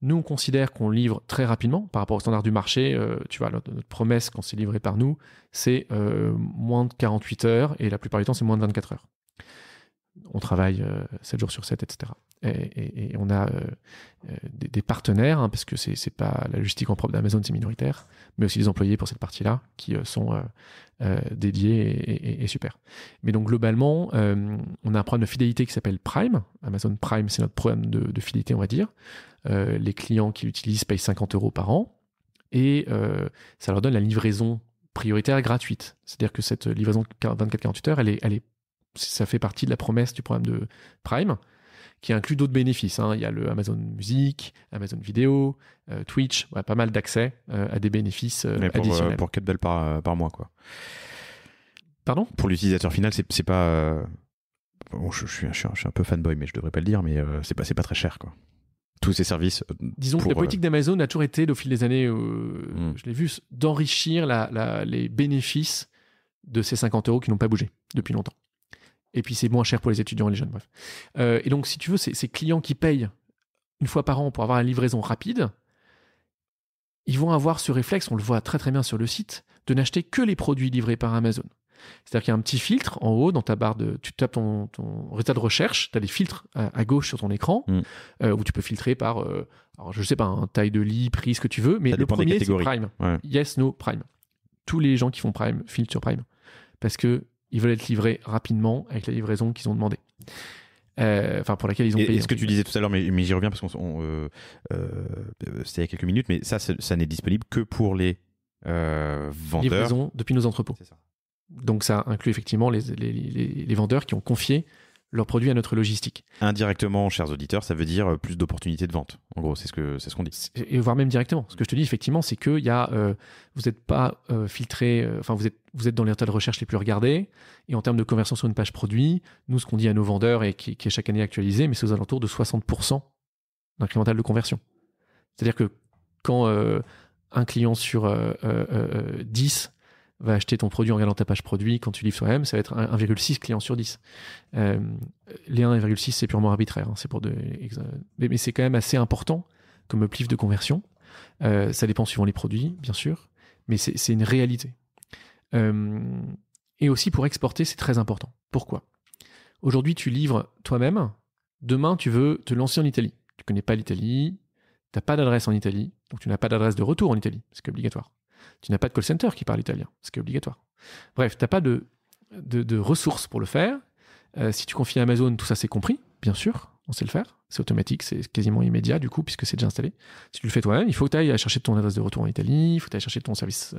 nous on considère qu'on livre très rapidement par rapport au standard du marché. Tu vois, notre promesse quand c'est livré par nous, c'est moins de 48 heures et la plupart du temps c'est moins de 24 heures. On travaille 7 jours sur 7, etc. Et on a des partenaires, hein, parce que c'est pas la logistique en propre d'Amazon, c'est minoritaire, mais aussi des employés pour cette partie-là qui sont dédiés et super. Mais donc globalement, on a un programme de fidélité qui s'appelle Prime. Amazon Prime, c'est notre programme de fidélité, on va dire. Les clients qui l'utilisent payent 50 € par an et ça leur donne la livraison prioritaire gratuite. C'est-à-dire que cette livraison 24-48 heures, ça fait partie de la promesse du programme de Prime, qui inclut d'autres bénéfices. Hein. Il y a le Amazon Music, Amazon Vidéo, Twitch, pas mal d'accès à des bénéfices additionnels. Pour 4 balles par mois, quoi. Pardon ? Pour l'utilisateur final, c'est pas... Bon, je suis un peu fanboy, mais je devrais pas le dire, mais c'est pas très cher, quoi. Tous ces services. Disons que la politique d'Amazon a toujours été, au fil des années, je l'ai vu, d'enrichir les bénéfices de ces 50 € qui n'ont pas bougé depuis longtemps. Et puis c'est moins cher pour les étudiants et les jeunes, bref. Et donc si tu veux, ces clients qui payent une fois par an pour avoir une livraison rapide, ils vont avoir ce réflexe, on le voit très très bien sur le site, de n'acheter que les produits livrés par Amazon. C'est-à-dire qu'il y a un petit filtre en haut dans ta barre tu tapes ton résultat de recherche, tu as des filtres à gauche sur ton écran, où tu peux filtrer par, alors je sais pas, taille de lit, prix, ce que tu veux, mais le premier c'est Prime. Ouais. Yes, no, Prime. Tous les gens qui font Prime filtrent sur Prime. Parce que ils veulent être livrés rapidement avec la livraison qu'ils ont demandé. Pour laquelle ils ont payé. Ce que tu disais tout à l'heure, mais j'y reviens parce qu'on c'était il y a quelques minutes, mais ça n'est disponible que pour les vendeurs. Livraison depuis nos entrepôts. C'est ça. Donc ça inclut effectivement les vendeurs qui ont confié leurs produits à notre logistique. Indirectement, chers auditeurs, ça veut dire plus d'opportunités de vente. En gros, c'est ce qu'on dit. Et voire même directement. Ce que je te dis, effectivement, c'est que vous n'êtes pas filtré, vous êtes dans les résultats de recherche les plus regardés. Et en termes de conversion sur une page produit, nous, ce qu'on dit à nos vendeurs et qui est chaque année actualisé, mais c'est aux alentours de 60% d'incrémental de conversion. C'est-à-dire que quand un client sur 10 va acheter ton produit en regardant ta page produit, quand tu livres toi-même, ça va être 1,6 clients sur 10. Les 1,6, c'est purement arbitraire. Hein, c'est mais c'est quand même assez important comme plif de conversion. Ça dépend suivant les produits, bien sûr, mais c'est une réalité. Et aussi pour exporter, c'est très important. Pourquoi ? Aujourd'hui, tu livres toi-même. Demain, tu veux te lancer en Italie. Tu ne connais pas l'Italie, tu n'as pas d'adresse en Italie, donc tu n'as pas d'adresse de retour en Italie, c'est obligatoire. Tu n'as pas de call center qui parle italien, ce qui est obligatoire. Bref, tu n'as pas de ressources pour le faire. Si tu confies à Amazon, tout ça c'est compris, bien sûr. on sait le faire. C'est automatique, c'est quasiment immédiat du coup, puisque c'est déjà installé. Si tu le fais toi-même, il faut que tu ailles chercher ton adresse de retour en Italie, il faut que tu ailles chercher ton service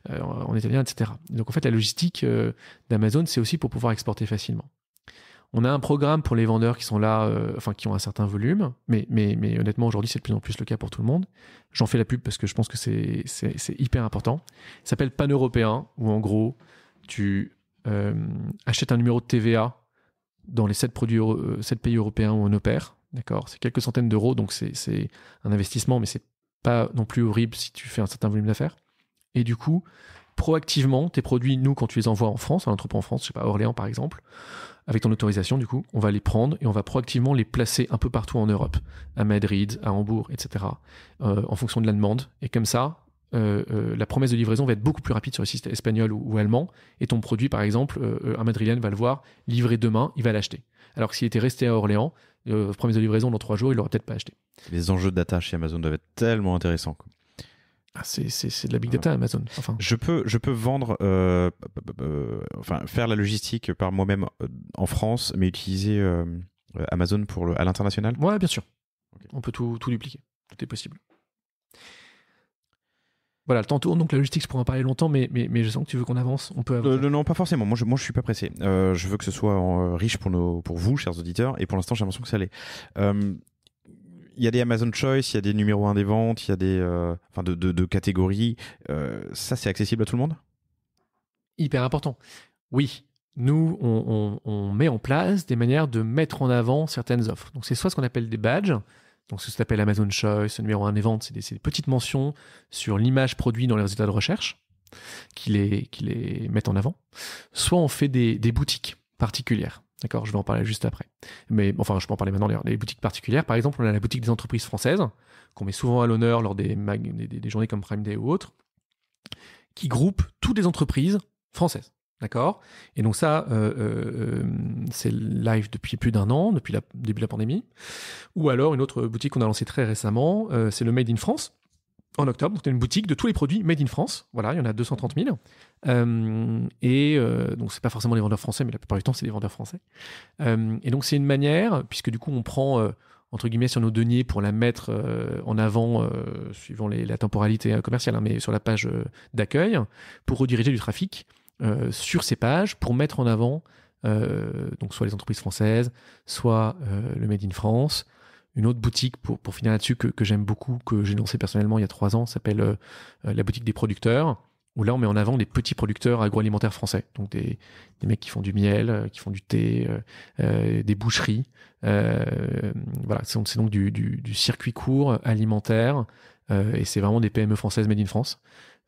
en italien, etc. Donc en fait, la logistique d'Amazon, c'est aussi pour pouvoir exporter facilement. On a un programme pour les vendeurs qui sont là, qui ont un certain volume, mais honnêtement, aujourd'hui, c'est de plus en plus le cas pour tout le monde. J'en fais la pub parce que je pense que c'est hyper important. Il s'appelle Pan-Européen, où en gros, tu achètes un numéro de TVA dans les 7 pays européens où on opère. D'accord, c'est quelques centaines d'euros, donc c'est un investissement, mais c'est pas non plus horrible si tu fais un certain volume d'affaires. Et du coup, proactivement, tes produits, nous, quand tu les envoies en France, un entrepôt en France, je sais pas, à Orléans par exemple, avec ton autorisation, du coup, on va les prendre et on va proactivement les placer un peu partout en Europe, à Madrid, à Hambourg, etc., en fonction de la demande. Et comme ça, la promesse de livraison va être beaucoup plus rapide sur le système espagnol ou allemand. Et ton produit, par exemple, un Madrilène va le voir livré demain, il va l'acheter. Alors que s'il était resté à Orléans, promesse de livraison dans 3 jours, il l'aurait peut-être pas acheté. Les enjeux de data chez Amazon doivent être tellement intéressants, quoi. Ah, c'est de la big data, Amazon. Enfin. Je peux vendre, faire la logistique par moi-même en France, mais utiliser Amazon à l'international. Ouais, bien sûr. Okay. On peut tout dupliquer. Tout est possible. Voilà, le temps tourne, donc la logistique, je pourrais en parler longtemps, mais je sens que tu veux qu'on avance. On peut avancer. Non, pas forcément. Moi, je suis pas pressé. Je veux que ce soit riche pour vous, chers auditeurs, et pour l'instant, j'ai l'impression que ça l'est. Il y a des Amazon Choice, il y a des numéros 1 des ventes, il y a des de catégories. Ça, c'est accessible à tout le monde ? Hyper important. Oui, nous, on met en place des manières de mettre en avant certaines offres. Donc, c'est soit ce qu'on appelle des badges. Donc, ce qui s'appelle Amazon Choice, le numéro 1 des ventes, c'est des petites mentions sur l'image produit dans les résultats de recherche qui les mettent en avant. Soit on fait des boutiques particulières. D'accord, je vais en parler juste après. Mais enfin, je peux en parler maintenant d'ailleurs. Les boutiques particulières, par exemple, on a la boutique des entreprises françaises, qu'on met souvent à l'honneur lors des journées comme Prime Day ou autres, qui groupe toutes les entreprises françaises. D'accord ? Et donc ça, c'est live depuis plus d'1 an, depuis le début de la pandémie. Ou alors, une autre boutique qu'on a lancée très récemment, c'est le Made in France. En octobre, donc c'est une boutique de tous les produits Made in France. Voilà, il y en a 230 000. Donc, c'est pas forcément les vendeurs français, mais la plupart du temps, c'est des vendeurs français. Et donc, c'est une manière, puisque du coup, on prend, entre guillemets, sur nos deniers pour la mettre en avant, suivant la temporalité commerciale, hein, mais sur la page d'accueil, pour rediriger du trafic sur ces pages, pour mettre en avant donc soit les entreprises françaises, soit le Made in France. Une autre boutique, pour finir là-dessus, que j'aime beaucoup, que j'ai lancé personnellement il y a 3 ans, s'appelle la boutique des producteurs, où là on met en avant les petits producteurs agroalimentaires français. Donc des mecs qui font du miel, qui font du thé, des boucheries. Voilà, c'est donc du circuit court alimentaire, et c'est vraiment des PME françaises made in France.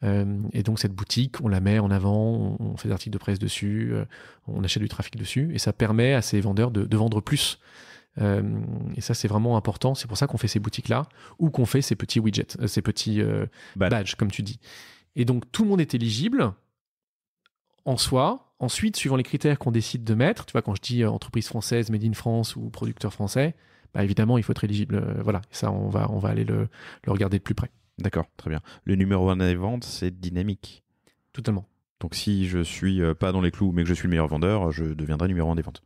Et donc cette boutique, on la met en avant, on fait des articles de presse dessus, on achète du trafic dessus, et ça permet à ces vendeurs de vendre plus. Et ça, c'est vraiment important. C'est pour ça qu'on fait ces boutiques-là, ou qu'on fait ces petits widgets, ces petits badges, comme tu dis. Et donc, tout le monde est éligible en soi. Ensuite, suivant les critères qu'on décide de mettre, tu vois, quand je dis entreprise française, Made in France ou producteur français, bah, évidemment, il faut être éligible. Voilà, ça, on va aller le regarder de plus près. D'accord, très bien. Le numéro 1 des ventes, c'est dynamique. Totalement. Donc, si je suis pas dans les clous, mais que je suis le meilleur vendeur, je deviendrai numéro 1 des ventes.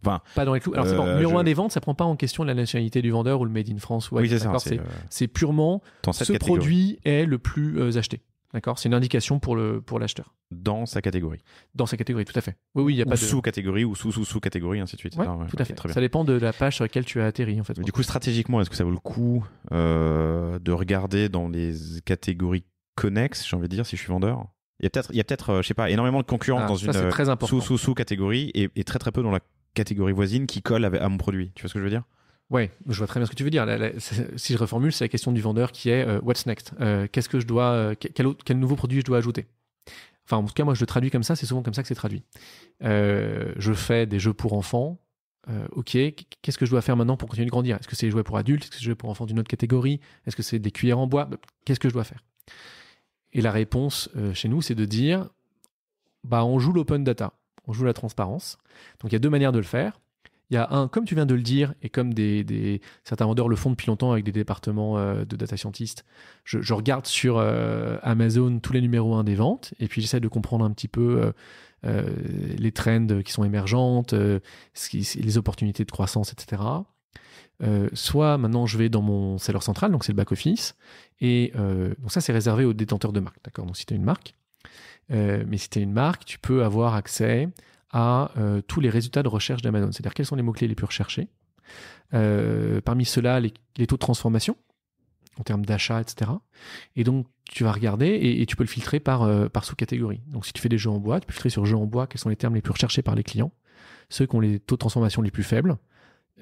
Enfin, pas dans les clous. Alors c'est bon, numéro 1 des ventes, ça prend pas en question la nationalité du vendeur ou le Made in France. Oui, c'est ça. C'est purement ce produit est le plus acheté. D'accord ? C'est une indication pour l'acheteur. Dans sa catégorie. Dans sa catégorie, tout à fait. Oui, il y a pas de sous-catégorie ou sous-catégorie, ainsi de suite. Ouais, tout à fait. Ça dépend de la page sur laquelle tu as atterri, en fait. Mais du coup, stratégiquement, est-ce que ça vaut le coup de regarder dans les catégories connexes, j'ai envie de dire, si je suis vendeur ? Il y a peut-être, je sais pas, énormément de concurrence dans une sous-catégorie et très très peu dans la catégorie voisine qui colle à mon produit. Tu vois ce que je veux dire ? Ouais, je vois très bien ce que tu veux dire. Si je reformule, c'est la question du vendeur qui est what's next ? Qu'est-ce que je dois, quel nouveau produit je dois ajouter ? Enfin, en tout cas, moi, je le traduis comme ça. C'est souvent comme ça que c'est traduit. Je fais des jeux pour enfants. Ok, qu'est-ce que je dois faire maintenant pour continuer de grandir ? Est-ce que c'est des jouets pour adultes ? Est-ce que c'est des jouets pour enfants d'une autre catégorie ? Est-ce que c'est des cuillères en bois ? Qu'est-ce que je dois faire ? Et la réponse chez nous, c'est de dire, on joue l'open data. On joue la transparence. Donc, il y a 2 manières de le faire. Il y a comme tu viens de le dire, et comme certains vendeurs le font depuis longtemps avec des départements de data scientists, je regarde sur Amazon tous les numéros 1 des ventes, et puis j'essaie de comprendre un petit peu les trends qui sont émergentes, les opportunités de croissance, etc. Soit maintenant je vais dans mon seller central, donc c'est le back-office, et donc ça c'est réservé aux détenteurs de marque, d'accord? Donc si tu as une marque, mais si tu as une marque, tu peux avoir accès à tous les résultats de recherche d'Amazon, c'est-à-dire quels sont les mots-clés les plus recherchés. Parmi ceux-là, les taux de transformation, en termes d'achat, etc. Et donc, tu vas regarder et tu peux le filtrer par sous-catégorie. Donc, si tu fais des jeux en bois, tu peux filtrer sur jeux en bois, quels sont les termes les plus recherchés par les clients, ceux qui ont les taux de transformation les plus faibles.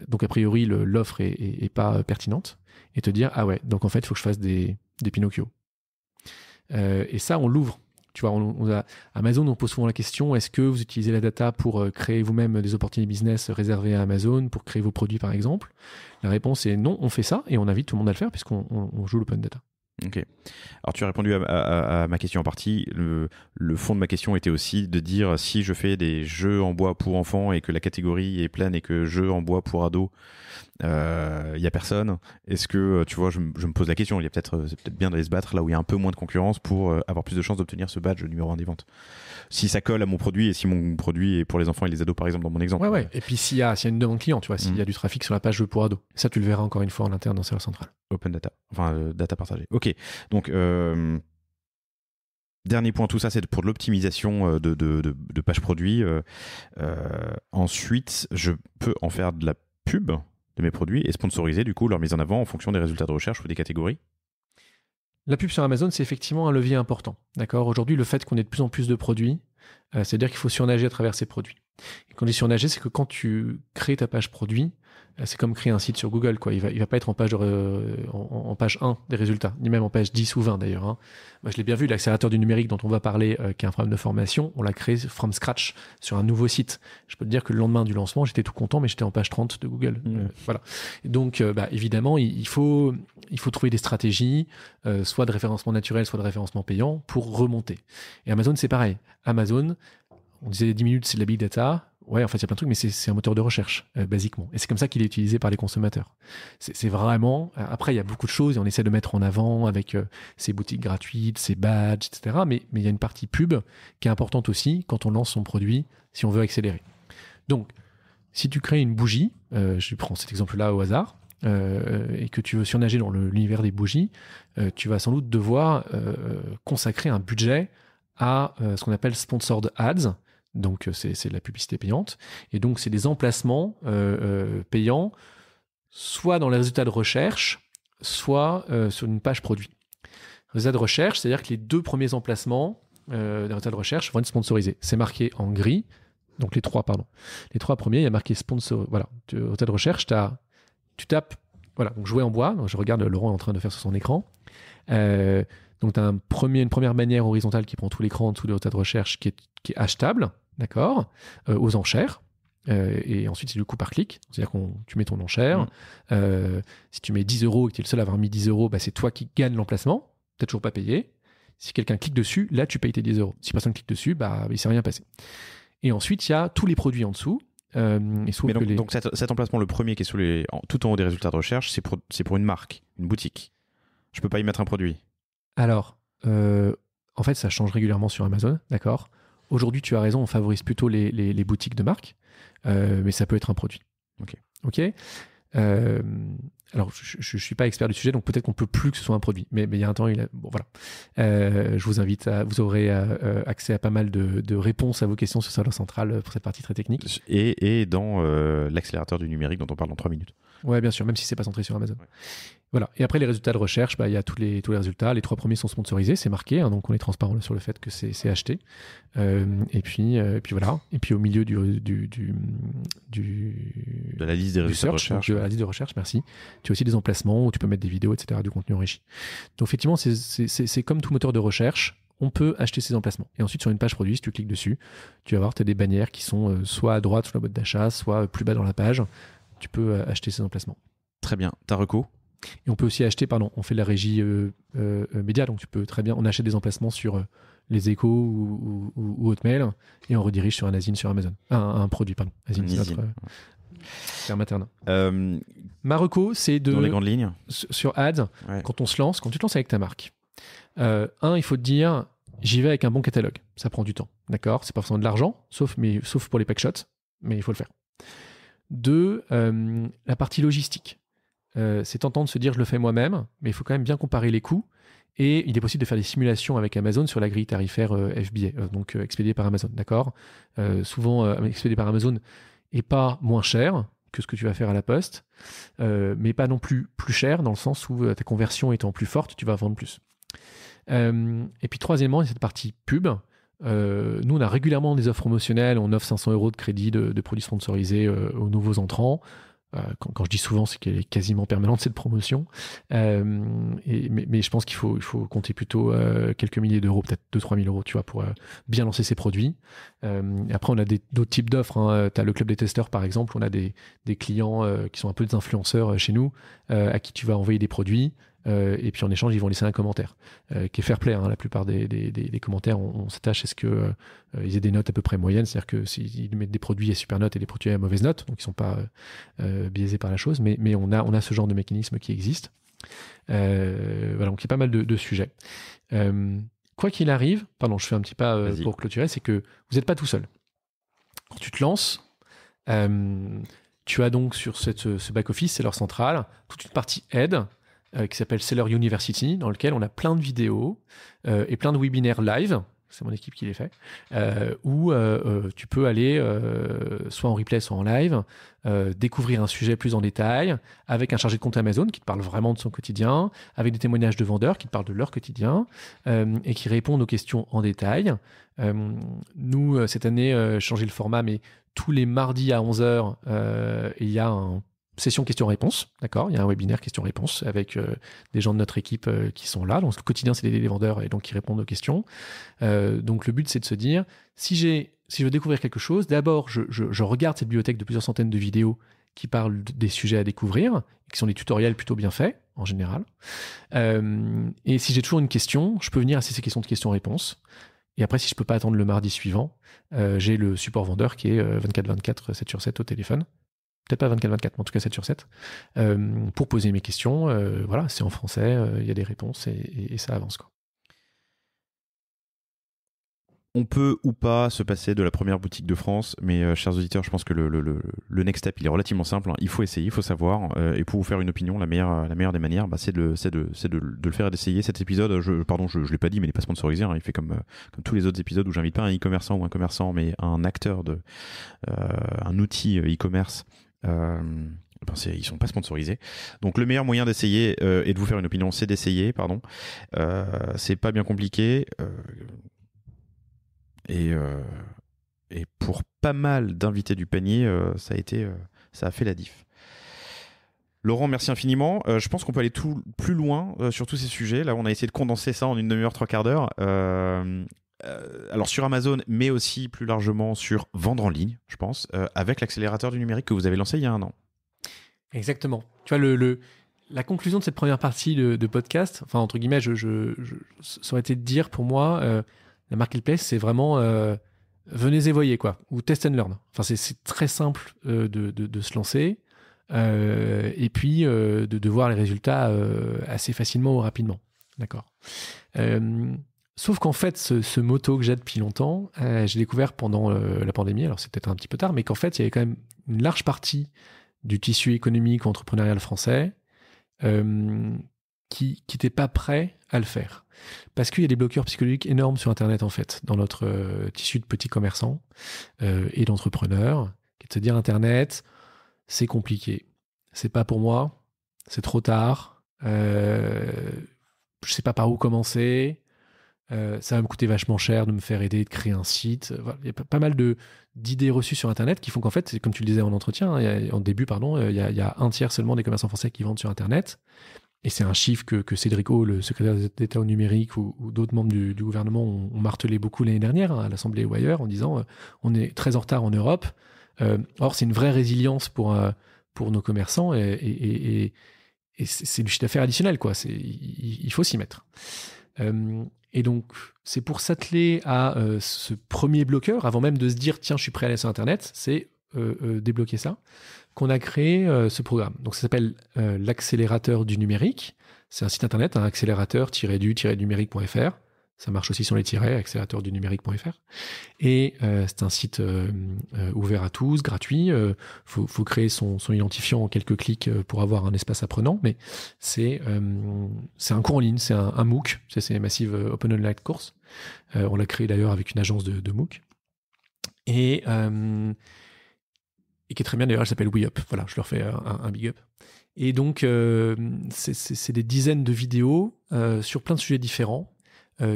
Donc, a priori, l'offre est pas pertinente. Et te dire, ah ouais, donc en fait, il faut que je fasse des Pinocchio. Et ça, on l'ouvre. Tu vois, Amazon, on pose souvent la question, est-ce que vous utilisez la data pour créer vous-même des opportunités business réservées à Amazon, pour créer vos produits, par exemple? La réponse est non, on fait ça et on invite tout le monde à le faire puisqu'on joue l'open data. Ok. Alors tu as répondu à ma question en partie. Le fond de ma question était aussi de dire si je fais des jeux en bois pour enfants et que la catégorie est pleine et que jeux en bois pour ados, il y a personne. Est-ce que tu vois, je me pose la question. C'est peut-être bien d'aller se battre là où il y a un peu moins de concurrence pour avoir plus de chances d'obtenir ce badge numéro 1 des ventes. Si ça colle à mon produit et si mon produit est pour les enfants et les ados par exemple dans mon exemple. Ouais. Et puis s'il y a une demande client, tu vois, s'il y a du trafic sur la page jeux pour ados, ça tu le verras encore une fois en interne dans Seller Central. Open data, enfin data partagée. Ok, donc dernier point, tout ça c'est pour de l'optimisation de pages produits. Ensuite, je peux en faire de la pub de mes produits et sponsoriser du coup leur mise en avant en fonction des résultats de recherche ou des catégories. La pub sur Amazon, c'est effectivement un levier important. D'accord. Aujourd'hui, le fait qu'on ait de plus en plus de produits, c'est-à-dire qu'il faut surnager à travers ces produits. Et quand on dit surnager, c'est que quand tu crées ta page produit, c'est comme créer un site sur Google, quoi. Il va pas être en page 1 des résultats, ni même en page 10 ou 20 d'ailleurs. Hein. Moi, je l'ai bien vu, l'accélérateur du numérique dont on va parler, qui est un programme de formation, on l'a créé from scratch sur un nouveau site. Je peux te dire que le lendemain du lancement, j'étais tout content, mais j'étais en page 30 de Google. Voilà. Et donc, évidemment, il faut trouver des stratégies, soit de référencement naturel, soit de référencement payant, pour remonter. Et Amazon, c'est pareil. Amazon, on disait 10 minutes, c'est de la big data. Ouais, en fait, il y a plein de trucs, mais c'est un moteur de recherche, basiquement. Et c'est comme ça qu'il est utilisé par les consommateurs. C'est vraiment... Après, il y a beaucoup de choses et on essaie de mettre en avant avec ces boutiques gratuites, ces badges, etc. Mais il y a une partie pub qui est importante aussi quand on lance son produit, si on veut accélérer. Donc, si tu crées une bougie, je prends cet exemple-là au hasard, et que tu veux surnager dans l'univers des bougies, tu vas sans doute devoir consacrer un budget à ce qu'on appelle sponsored ads. Donc, c'est de la publicité payante. Et donc, c'est des emplacements payants, soit dans les résultats de recherche, soit sur une page produit. Résultats de recherche, c'est-à-dire que les 2 premiers emplacements des résultats de recherche vont être sponsorisés. C'est marqué en gris. Donc, les 3 premiers, il y a marqué sponsor. Voilà, résultats de recherche, tu tapes, voilà, donc jouer en bois. Donc, je regarde, Laurent est en train de faire sur son écran. Donc, tu as une première bannière horizontale qui prend tout l'écran en dessous des résultats de recherche qui est achetable. D'accord, aux enchères, et ensuite c'est du coup par clic, c'est-à-dire que tu mets ton enchère, si tu mets 10 € et que tu es le seul à avoir mis 10 €, c'est toi qui gagnes l'emplacement, tu n'as toujours pas payé. Si quelqu'un clique dessus, là tu payes tes 10 €. Si personne clique dessus, il ne s'est rien passé. Et ensuite il y a tous les produits en dessous. Donc cet emplacement, le premier qui est tout en haut des résultats de recherche, c'est pour une marque, une boutique. Je ne peux pas y mettre un produit. Alors, en fait ça change régulièrement sur Amazon, d'accord. Aujourd'hui, tu as raison, on favorise plutôt les boutiques de marque, mais ça peut être un produit. Ok. Alors, je ne suis pas expert du sujet, donc peut-être qu'on ne peut plus que ce soit un produit. Mais il y a un temps, bon, voilà. Je vous invite vous aurez accès à pas mal de réponses à vos questions sur Seller Central pour cette partie très technique. Et dans l'accélérateur du numérique dont on parle dans 3 minutes. Ouais, bien sûr, même si c'est pas centré sur Amazon. Ouais. Voilà. Et après, les résultats de recherche, il y a tous les résultats. Les 3 premiers sont sponsorisés, c'est marqué, hein, donc on est transparent sur le fait que c'est acheté. Et puis voilà. Et puis au milieu de la liste des résultats de recherche. De la liste de recherche, merci. Tu as aussi des emplacements où tu peux mettre des vidéos, etc., du contenu enrichi. Donc effectivement, c'est comme tout moteur de recherche. On peut acheter ces emplacements. Et ensuite, sur une page produit, si tu cliques dessus, tu vas voir, tu as des bannières qui sont soit à droite sur la boîte d'achat, soit plus bas dans la page. Tu peux acheter ces emplacements. Très bien. Ta reco ? Et on peut aussi acheter, on fait de la régie média, donc tu peux très bien, on achète des emplacements sur les Échos ou Hotmail et on redirige sur un Asine sur Amazon. Un produit, pardon. Asine, c'est notre terme materne. Ma reco, c'est dans les grandes lignes sur Ads, quand tu te lances avec ta marque. Il faut te dire, j'y vais avec un bon catalogue. Ça prend du temps, d'accord ? C'est pas forcément de l'argent, sauf pour les packshots, mais il faut le faire. de la partie logistique. C'est tentant de se dire je le fais moi-même, mais il faut quand même bien comparer les coûts. Et il est possible de faire des simulations avec Amazon sur la grille tarifaire FBA, donc expédié par Amazon, d'accord. Souvent, expédié par Amazon n'est pas moins cher que ce que tu vas faire à la poste, mais pas non plus cher, dans le sens où ta conversion étant plus forte, tu vas vendre plus. Et puis troisièmement, il y a cette partie pub. Nous, on a régulièrement des offres promotionnelles, on offre 500 € de crédit de produits sponsorisés aux nouveaux entrants. Quand je dis souvent, c'est qu'elle est quasiment permanente, cette promotion. Mais je pense qu'il faut compter plutôt quelques milliers d'euros, peut-être 2-3 000 €, tu vois, pour bien lancer ces produits. Après, on a d'autres types d'offres. Hein. Tu as le club des testeurs, par exemple. On a des clients qui sont un peu des influenceurs chez nous, à qui tu vas envoyer des produits. Et puis en échange, ils vont laisser un commentaire qui est fair play. Hein. La plupart des commentaires, on s'attache à ce que ils aient des notes à peu près moyennes. C'est-à-dire que s'ils mettent des produits à super notes et des produits à mauvaise note, donc ils ne sont pas biaisés par la chose. Mais on a ce genre de mécanisme qui existe. Voilà, donc il y a pas mal de sujets. Quoi qu'il arrive, pardon, je fais un petit pas pour clôturer, c'est que vous n'êtes pas tout seul. Quand tu te lances, tu as donc sur ce back-office, Seller Central, toute une partie aide qui s'appelle Seller University, dans lequel on a plein de vidéos et plein de webinaires live, c'est mon équipe qui les fait, où tu peux aller soit en replay, soit en live, découvrir un sujet plus en détail, avec un chargé de compte Amazon qui te parle vraiment de son quotidien, avec des témoignages de vendeurs qui te parlent de leur quotidien et qui répondent aux questions en détail. Nous, cette année, changé le format, mais tous les mardis à 11h, il y a une session questions-réponses, d'accord. Il y a un webinaire questions-réponses avec des gens de notre équipe qui sont là. Donc, le quotidien, c'est des vendeurs et donc qui répondent aux questions. Donc, le but, c'est de se dire, si je veux découvrir quelque chose, d'abord, je regarde cette bibliothèque de plusieurs centaines de vidéos qui parlent des sujets à découvrir, qui sont des tutoriels plutôt bien faits, en général. Et si j'ai toujours une question, je peux venir à ces questions de questions-réponses. Et après, si je ne peux pas attendre le mardi suivant, j'ai le support vendeur qui est 24/24, 7/7 au téléphone. Peut-être pas 24/24, mais en tout cas 7/7, pour poser mes questions. Voilà, c'est en français, il y a des réponses et ça avance, quoi. On peut ou pas se passer de la première boutique de France, mais chers auditeurs, je pense que le next step, il est relativement simple. Hein. Il faut essayer, il faut savoir. Et pour vous faire une opinion, la meilleure des manières, c'est de le faire et d'essayer. Cet épisode, je l'ai pas dit, mais il n'est pas sponsorisé. Hein. Il fait comme tous les autres épisodes où j'invite pas un e-commerçant ou un commerçant, mais un acteur un outil e-commerce. Ils sont pas sponsorisés. Donc le meilleur moyen d'essayer et de vous faire une opinion, c'est d'essayer. C'est pas bien compliqué. Et pour pas mal d'invités du panier, ça a fait la diff. Laurent, merci infiniment. Je pense qu'on peut aller plus loin sur tous ces sujets. Là, on a essayé de condenser ça en une demi-heure, 3/4 d'heure. Alors sur Amazon, mais aussi plus largement sur vendre en ligne, je pense, avec l'accélérateur du numérique que vous avez lancé il y a 1 an. Exactement. Tu vois, la conclusion de cette première partie de podcast, enfin entre guillemets, ça aurait été de dire pour moi, la marketplace, c'est vraiment venez et voyez, quoi, ou test and learn. Enfin, c'est très simple de se lancer et puis de voir les résultats assez facilement ou rapidement. D'accord. Sauf qu'en fait, ce motto que j'ai depuis longtemps, j'ai découvert pendant la pandémie, alors c'est peut-être un petit peu tard, mais qu'en fait, il y avait quand même une large partie du tissu économique entrepreneurial français qui n'était pas prêt à le faire. Parce qu'il y a des bloqueurs psychologiques énormes sur Internet, en fait, dans notre tissu de petits commerçants et d'entrepreneurs, qui est de se dire Internet, c'est compliqué. C'est pas pour moi, c'est trop tard, je sais pas par où commencer, ça va me coûter vachement cher de me faire aider, de créer un site. Voilà. Il y a pas mal d'idées reçues sur Internet qui font qu'en fait, comme tu le disais en entretien, en début, il y a 1/3 seulement des commerçants français qui vendent sur Internet. Et c'est un chiffre que Cédric O, le secrétaire d'État au numérique, ou d'autres membres du gouvernement ont martelé beaucoup l'année dernière, à l'Assemblée ou ailleurs, en disant on est très en retard en Europe. Or, c'est une vraie résilience pour nos commerçants et c'est du chiffre d'affaires additionnel, quoi. Il faut s'y mettre. Et donc, c'est pour s'atteler à ce premier bloqueur, avant même de se dire tiens, je suis prêt à aller sur Internet, c'est débloquer ça, qu'on a créé ce programme. Donc ça s'appelle l'accélérateur du numérique. C'est un site internet, accélérateur-du-numérique.fr. Ça marche aussi sur les tirets, accélérateurdunumérique.fr. Et c'est un site ouvert à tous, gratuit. Faut créer son identifiant en quelques clics pour avoir un espace apprenant, mais c'est un cours en ligne, c'est un MOOC, c'est Massive Open Online Course. On l'a créé d'ailleurs avec une agence de MOOC. Et qui est très bien d'ailleurs, elle s'appelle WeUp. Voilà, je leur fais un big up. Et donc, c'est des dizaines de vidéos sur plein de sujets différents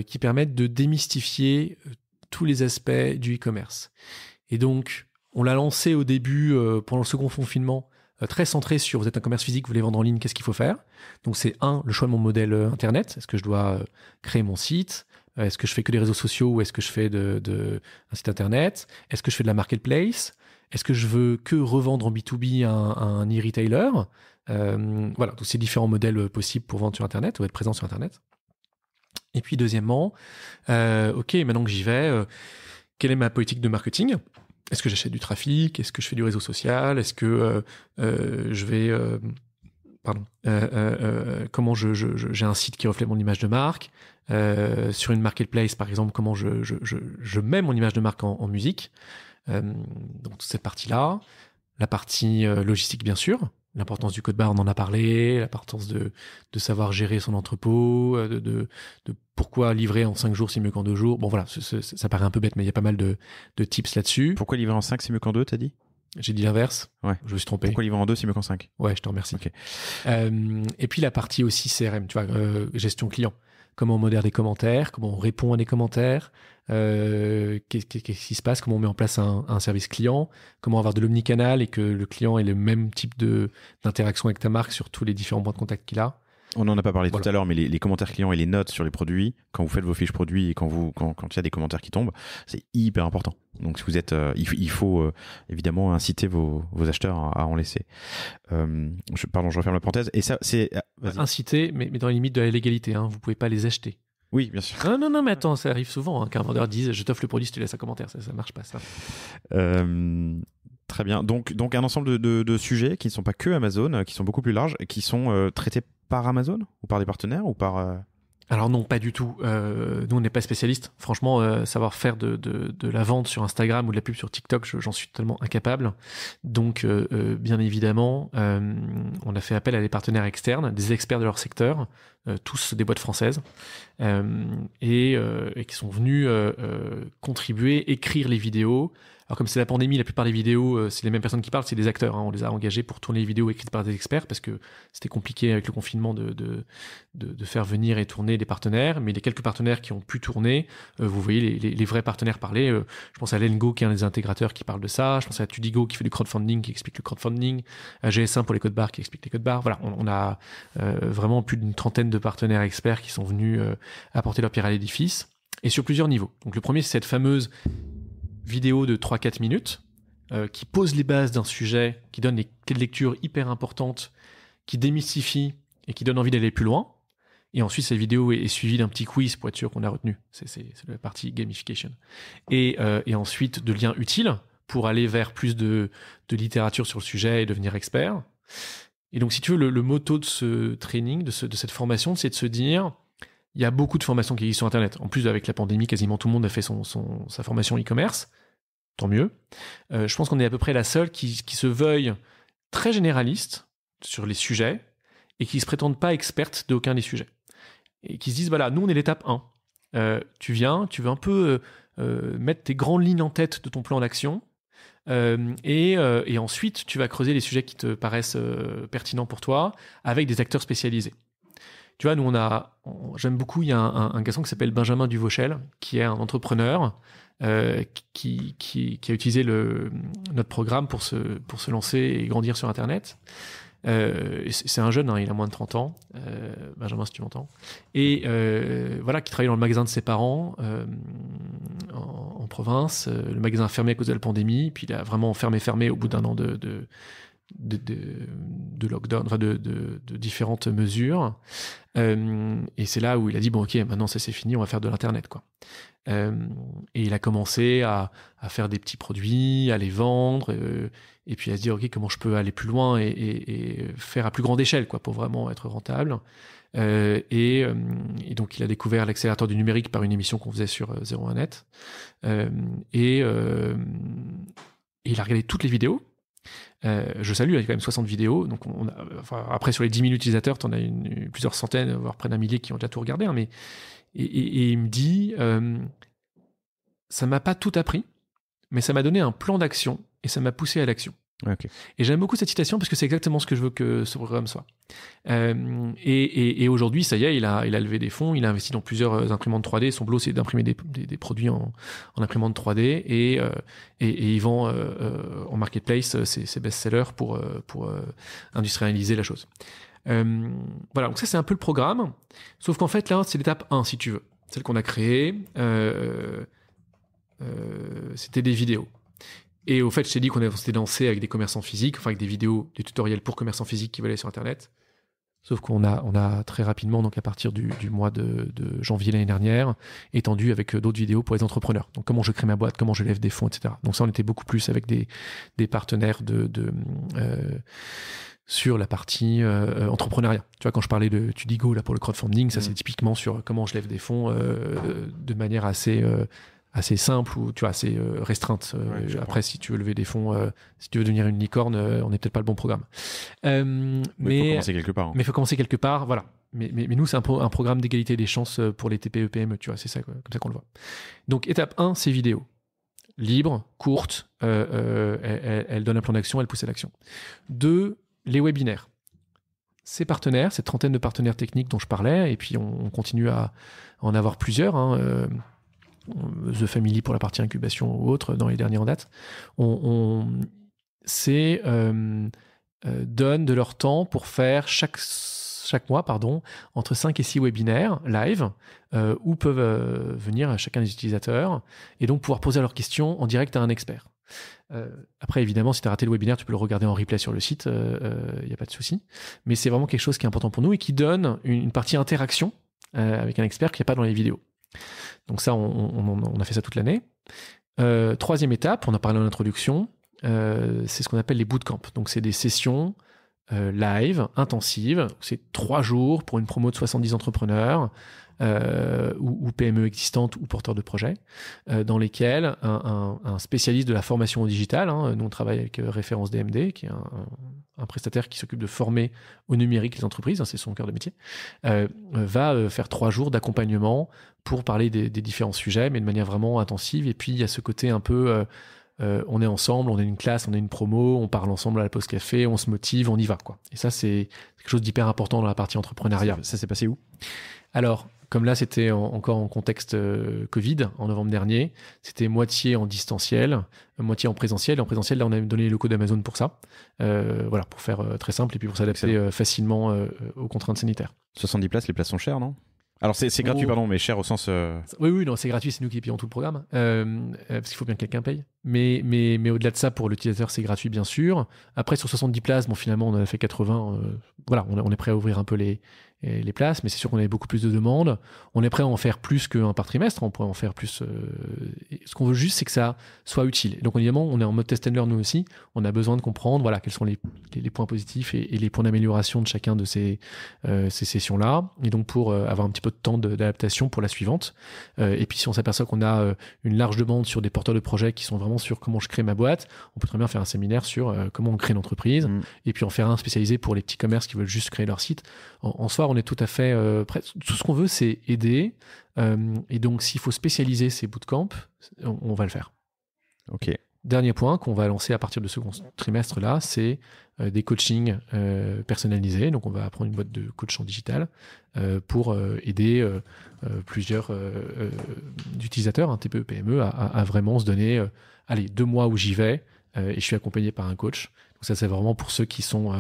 qui permettent de démystifier tous les aspects du e-commerce. Et donc, on l'a lancé au début, pendant le second confinement, très centré sur vous êtes un commerce physique, vous voulez vendre en ligne, qu'est-ce qu'il faut faire? Donc, c'est le choix de mon modèle Internet. Est-ce que je dois créer mon site? Est-ce que je fais que des réseaux sociaux ou est-ce que je fais un site Internet? Est-ce que je fais de la marketplace? Est-ce que je veux que revendre en B2B à un e-retailer? Voilà, donc c'est différents modèles possibles pour vendre sur Internet ou être présent sur Internet. Et puis deuxièmement, ok, maintenant que j'y vais, quelle est ma politique de marketing? Est-ce que j'achète du trafic? Est-ce que je fais du réseau social? Est-ce que je vais... comment j'ai un site qui reflète mon image de marque? Sur une marketplace, par exemple, comment je mets mon image de marque en musique? Donc cette partie-là, la partie logistique bien sûr, l'importance du code barre on en a parlé, l'importance de savoir gérer son entrepôt, de pourquoi livrer en 5 jours c'est mieux qu'en 2 jours. Bon voilà, ça paraît un peu bête mais il y a pas mal de tips là-dessus. Pourquoi livrer en 5 c'est mieux qu'en 2 t'as dit? J'ai dit l'inverse, ouais. Je me suis trompé. Pourquoi livrer en 2 c'est mieux qu'en 5? Ouais, je te remercie. Okay. Et puis la partie aussi CRM, tu vois, gestion client. Comment on modère des commentaires, comment on répond à des commentaires, qu'est-ce qui se passe, comment on met en place un service client, comment avoir de l'omnicanal et que le client ait le même type d'interaction avec ta marque sur tous les différents points de contact qu'il a. On n'en a pas parlé tout à l'heure, mais les commentaires clients et les notes sur les produits, quand vous faites vos fiches produits et quand il y a des commentaires qui tombent, c'est hyper important. Donc si vous êtes, il faut évidemment inciter vos acheteurs à en laisser. Je referme la parenthèse. Et ça, c'est inciter, mais dans les limites de la légalité. Hein, vous pouvez pas les acheter. Oui, bien sûr. Non, mais attends, ça arrive souvent qu'un vendeur dise je t'offre le produit si tu laisses un commentaire. Ça marche pas, ça. Très bien. Donc un ensemble de sujets qui ne sont pas que Amazon, qui sont beaucoup plus larges, qui sont traités par Amazon ou par des partenaires ou par... Alors non, pas du tout. Nous, on n'est pas spécialistes. Franchement, savoir faire de la vente sur Instagram ou de la pub sur TikTok, j'en suis totalement incapable. Donc, bien évidemment, on a fait appel à des partenaires externes, des experts de leur secteur, tous des boîtes françaises, et qui sont venus contribuer, écrire les vidéos. Alors comme c'est la pandémie, la plupart des vidéos, c'est les mêmes personnes qui parlent, c'est des acteurs. Hein. On les a engagés pour tourner les vidéos écrites par des experts parce que c'était compliqué avec le confinement de faire venir et tourner des partenaires. Mais les quelques partenaires qui ont pu tourner, vous voyez les vrais partenaires parler. Je pense à Lengo qui est un des intégrateurs qui parle de ça. Je pense à Tudigo qui fait du crowdfunding, qui explique le crowdfunding. À GS1 pour les codes barres qui explique les codes barres. Voilà, on a vraiment plus d'une trentaine de partenaires experts qui sont venus apporter leur pierre à l'édifice. Et sur plusieurs niveaux. Donc le premier, c'est cette fameuse vidéo de 3-4 minutes qui pose les bases d'un sujet, qui donne des clés de lecture hyper importantes, qui démystifie et qui donne envie d'aller plus loin. Et ensuite, cette vidéo est suivie d'un petit quiz pour être sûr qu'on a retenu. C'est la partie gamification. Et ensuite, de liens utiles pour aller vers plus de littérature sur le sujet et devenir expert. Et donc, si tu veux, le motto de ce training, de cette formation, c'est de se dire... Il y a beaucoup de formations qui existent sur Internet. En plus, avec la pandémie, quasiment tout le monde a fait sa formation e-commerce. Tant mieux. Je pense qu'on est à peu près la seule qui se veuille très généraliste sur les sujets et qui ne se prétendent pas experte d'aucun des sujets. Et qui se disent, voilà, nous, on est l'étape 1. Tu veux un peu mettre tes grandes lignes en tête de ton plan d'action. Et ensuite, tu vas creuser les sujets qui te paraissent pertinents pour toi avec des acteurs spécialisés. Tu vois, nous, j'aime beaucoup, il y a un garçon qui s'appelle Benjamin Duvauchel, qui est un entrepreneur qui a utilisé notre programme pour se lancer et grandir sur Internet. C'est un jeune, hein, il a moins de 30 ans, Benjamin, si tu m'entends. Et voilà, qui travaille dans le magasin de ses parents en province. Le magasin a fermé à cause de la pandémie, puis il a vraiment fermé au bout d'1 an de lockdown, enfin de différentes mesures. Et c'est là où il a dit, bon, ok, maintenant ça c'est fini, on va faire de l'Internet, quoi. Et il a commencé à faire des petits produits, à les vendre, et puis à se dire, ok, comment je peux aller plus loin et faire à plus grande échelle, quoi, pour vraiment être rentable. Et donc il a découvert l'accélérateur du numérique par une émission qu'on faisait sur 01net. Et il a regardé toutes les vidéos. Je salue, il y a quand même 60 vidéos. Donc après, sur les 10 000 utilisateurs, tu en as plusieurs centaines, voire près d'un millier qui ont déjà tout regardé. Hein, mais, et il me dit, ça m'a pas tout appris, mais ça m'a donné un plan d'action et ça m'a poussé à l'action. Okay. Et j'aime beaucoup cette citation parce que c'est exactement ce que je veux que ce programme soit. Et aujourd'hui, ça y est, il a levé des fonds, il a investi dans plusieurs imprimantes 3D. Son boulot, c'est d'imprimer des produits en imprimante 3D et il vend en marketplace ses best-sellers pour industrialiser la chose. Voilà, donc ça, c'est un peu le programme. Sauf qu'en fait, là, c'est l'étape 1, si tu veux. Celle qu'on a créée, c'était des vidéos. Et au fait, je t'ai dit qu'on s'était lancé avec des commerçants physiques, enfin avec des vidéos, des tutoriels pour commerçants physiques qui veulent aller sur Internet. Sauf qu'on a très rapidement, donc à partir du mois de janvier l'année dernière, étendu avec d'autres vidéos pour les entrepreneurs. Donc comment je crée ma boîte, comment je lève des fonds, etc. Donc ça, on était beaucoup plus avec des partenaires sur la partie entrepreneuriat. Tu vois, quand je parlais de Tudigo là pour le crowdfunding, ça c'est typiquement sur comment je lève des fonds de manière assez simple ou tu vois assez restreinte. Après, si tu veux lever des fonds, si tu veux devenir une licorne, on n'est peut-être pas le bon programme. Mais il faut commencer quelque part. Hein. Mais il faut commencer quelque part, voilà. Mais nous, c'est un programme d'égalité des chances pour les TPE, PME, tu vois, c'est ça, comme ça qu'on le voit. Donc, étape 1, c'est vidéo. Libre, courte, elle donne un plan d'action, elle pousse à l'action. 2, les webinaires. Ces partenaires, cette trentaine de partenaires techniques dont je parlais, et puis on continue à en avoir plusieurs, hein, The Family pour la partie incubation ou autre dans les derniers en date, donnent de leur temps pour faire chaque mois entre 5 et 6 webinaires live où peuvent venir chacun des utilisateurs et donc pouvoir poser leurs questions en direct à un expert. Après, évidemment, si tu as raté le webinaire, tu peux le regarder en replay sur le site, il n'y a pas de souci. Mais c'est vraiment quelque chose qui est important pour nous et qui donne une partie interaction avec un expert qu'il n'y a pas dans les vidéos. Donc ça, on a fait ça toute l'année. Troisième étape, on a parlé en introduction, c'est ce qu'on appelle les bootcamps. Donc c'est des sessions live, intensives. C'est 3 jours pour une promo de 70 entrepreneurs ou PME existantes ou porteurs de projets, dans lesquels un spécialiste de la formation au digital, hein, nous on travaille avec Référence DMD, qui est un prestataire qui s'occupe de former au numérique les entreprises, hein, c'est son cœur de métier, va faire 3 jours d'accompagnement pour parler des différents sujets, mais de manière vraiment intensive. Et puis il y a ce côté un peu... on est ensemble, on est une classe, on est une promo, on parle ensemble à la pause café, on se motive, on y va, quoi. Et ça, c'est quelque chose d'hyper important dans la partie entrepreneuriat. Ça s'est passé où ? Alors, comme là, c'était encore en contexte Covid, en novembre dernier, c'était moitié en distanciel, moitié en présentiel. En présentiel, là, on a donné les locaux d'Amazon pour ça. Voilà, pour faire très simple et puis pour s'adapter facilement aux contraintes sanitaires. 70 places, les places sont chères, non ? Alors c'est gratuit, pardon, mais cher au sens... Oui, non, c'est gratuit, c'est nous qui payons tout le programme, parce qu'il faut bien que quelqu'un paye. Mais au-delà de ça, pour l'utilisateur, c'est gratuit, bien sûr. Après, sur 70 places, bon, finalement, on en a fait 80. Voilà, on est prêt à ouvrir un peu les places, mais c'est sûr qu'on avait beaucoup plus de demandes. On est prêt à en faire plus qu'un par trimestre, on pourrait en faire plus. Ce qu'on veut juste, c'est que ça soit utile. Et donc, évidemment, on est en mode test and learn, nous aussi. On a besoin de comprendre, voilà, quels sont les points positifs et les points d'amélioration de chacun de ces sessions-là. Et donc, pour avoir un petit peu de temps d'adaptation pour la suivante. Et puis, si on s'aperçoit qu'on a une large demande sur des porteurs de projets qui sont vraiment sur comment je crée ma boîte, on peut très bien faire un séminaire sur comment on crée une entreprise, et puis en faire un spécialisé pour les petits commerces qui veulent juste créer leur site. En soi, on est tout à fait prêt. Tout ce qu'on veut, c'est aider. Et donc, s'il faut spécialiser ces bootcamps, on va le faire. Ok. Dernier point qu'on va lancer à partir de ce trimestre-là, c'est des coachings personnalisés. Donc, on va apprendre une boîte de coach en digital pour aider plusieurs utilisateurs, un TPE, PME, à vraiment se donner 2 mois où j'y vais et je suis accompagné par un coach. Donc ça, c'est vraiment pour ceux qui sont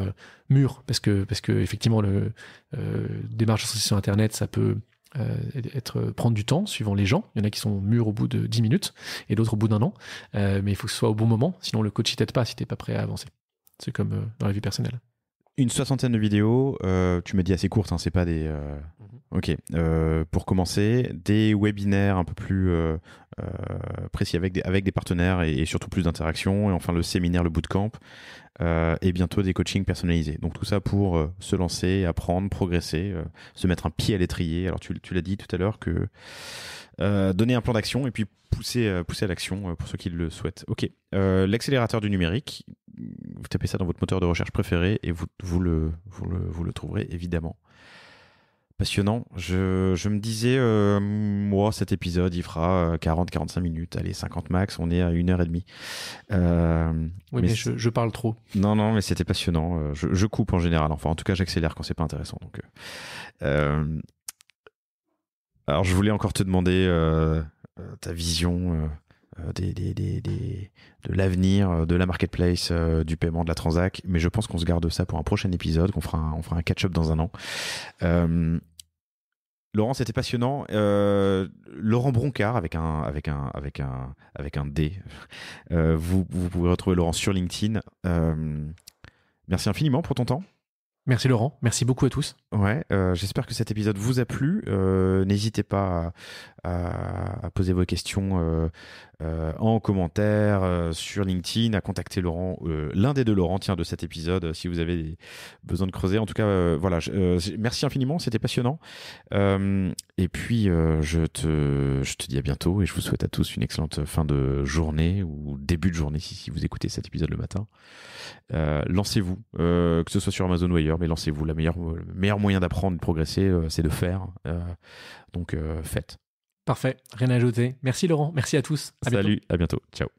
mûrs, parce que effectivement, le démarche sur Internet, ça peut prendre du temps suivant les gens. Il y en a qui sont mûrs au bout de 10 minutes et d'autres au bout d'1 an. Mais il faut que ce soit au bon moment, sinon le coach ne t'aide pas si tu n'es pas prêt à avancer. C'est comme dans la vie personnelle. Une 60aine de vidéos, tu me dis assez courtes, hein, c'est pas des... Ok, pour commencer, des webinaires un peu plus précis avec des partenaires et surtout plus d'interactions, et enfin le séminaire, le bootcamp, et bientôt des coachings personnalisés. Donc tout ça pour se lancer, apprendre, progresser, se mettre un pied à l'étrier. Alors tu l'as dit tout à l'heure que donner un plan d'action et puis pousser à l'action pour ceux qui le souhaitent. Ok, l'accélérateur du numérique, vous tapez ça dans votre moteur de recherche préféré et vous le trouverez évidemment. Passionnant. Je me disais, moi, cet épisode, il fera 40-45 minutes, allez, 50 max, on est à 1h30. Oui, mais je parle trop. Non, mais c'était passionnant. Je coupe en général, enfin, en tout cas, j'accélère quand c'est pas intéressant. Donc, alors, je voulais encore te demander ta vision de l'avenir de la marketplace, du paiement, de la transac, mais je pense qu'on se garde ça pour un prochain épisode, on fera un catch-up dans un an. Laurent, c'était passionnant. Laurent Broncard avec un D. Vous pouvez retrouver Laurent sur LinkedIn. Merci infiniment pour ton temps. Merci Laurent, merci beaucoup à tous. Ouais, j'espère que cet épisode vous a plu. N'hésitez pas à poser vos questions en commentaire sur LinkedIn, à contacter Laurent, l'un des deux Laurent, de cet épisode, si vous avez besoin de creuser. En tout cas, voilà, merci infiniment, c'était passionnant. Et puis, je te dis à bientôt et je vous souhaite à tous une excellente fin de journée ou début de journée si vous écoutez cet épisode le matin. Lancez-vous, que ce soit sur Amazon ou ailleurs, mais lancez-vous. Le meilleur moyen d'apprendre et de progresser, c'est de faire. Donc, faites. Parfait, rien à ajouter. Merci Laurent, merci à tous. Salut, à bientôt. Ciao.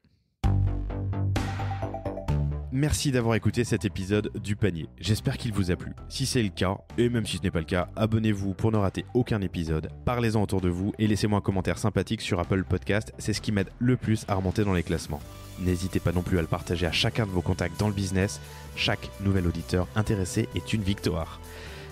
Merci d'avoir écouté cet épisode du panier. J'espère qu'il vous a plu. Si c'est le cas, et même si ce n'est pas le cas, abonnez-vous pour ne rater aucun épisode. Parlez-en autour de vous et laissez-moi un commentaire sympathique sur Apple Podcast. C'est ce qui m'aide le plus à remonter dans les classements. N'hésitez pas non plus à le partager à chacun de vos contacts dans le business. Chaque nouvel auditeur intéressé est une victoire.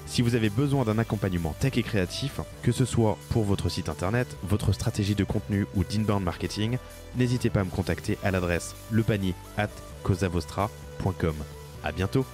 Si vous avez besoin d'un accompagnement tech et créatif, que ce soit pour votre site internet, votre stratégie de contenu ou d'inbound marketing, n'hésitez pas à me contacter à l'adresse lepanier@causavostra.com. À bientôt.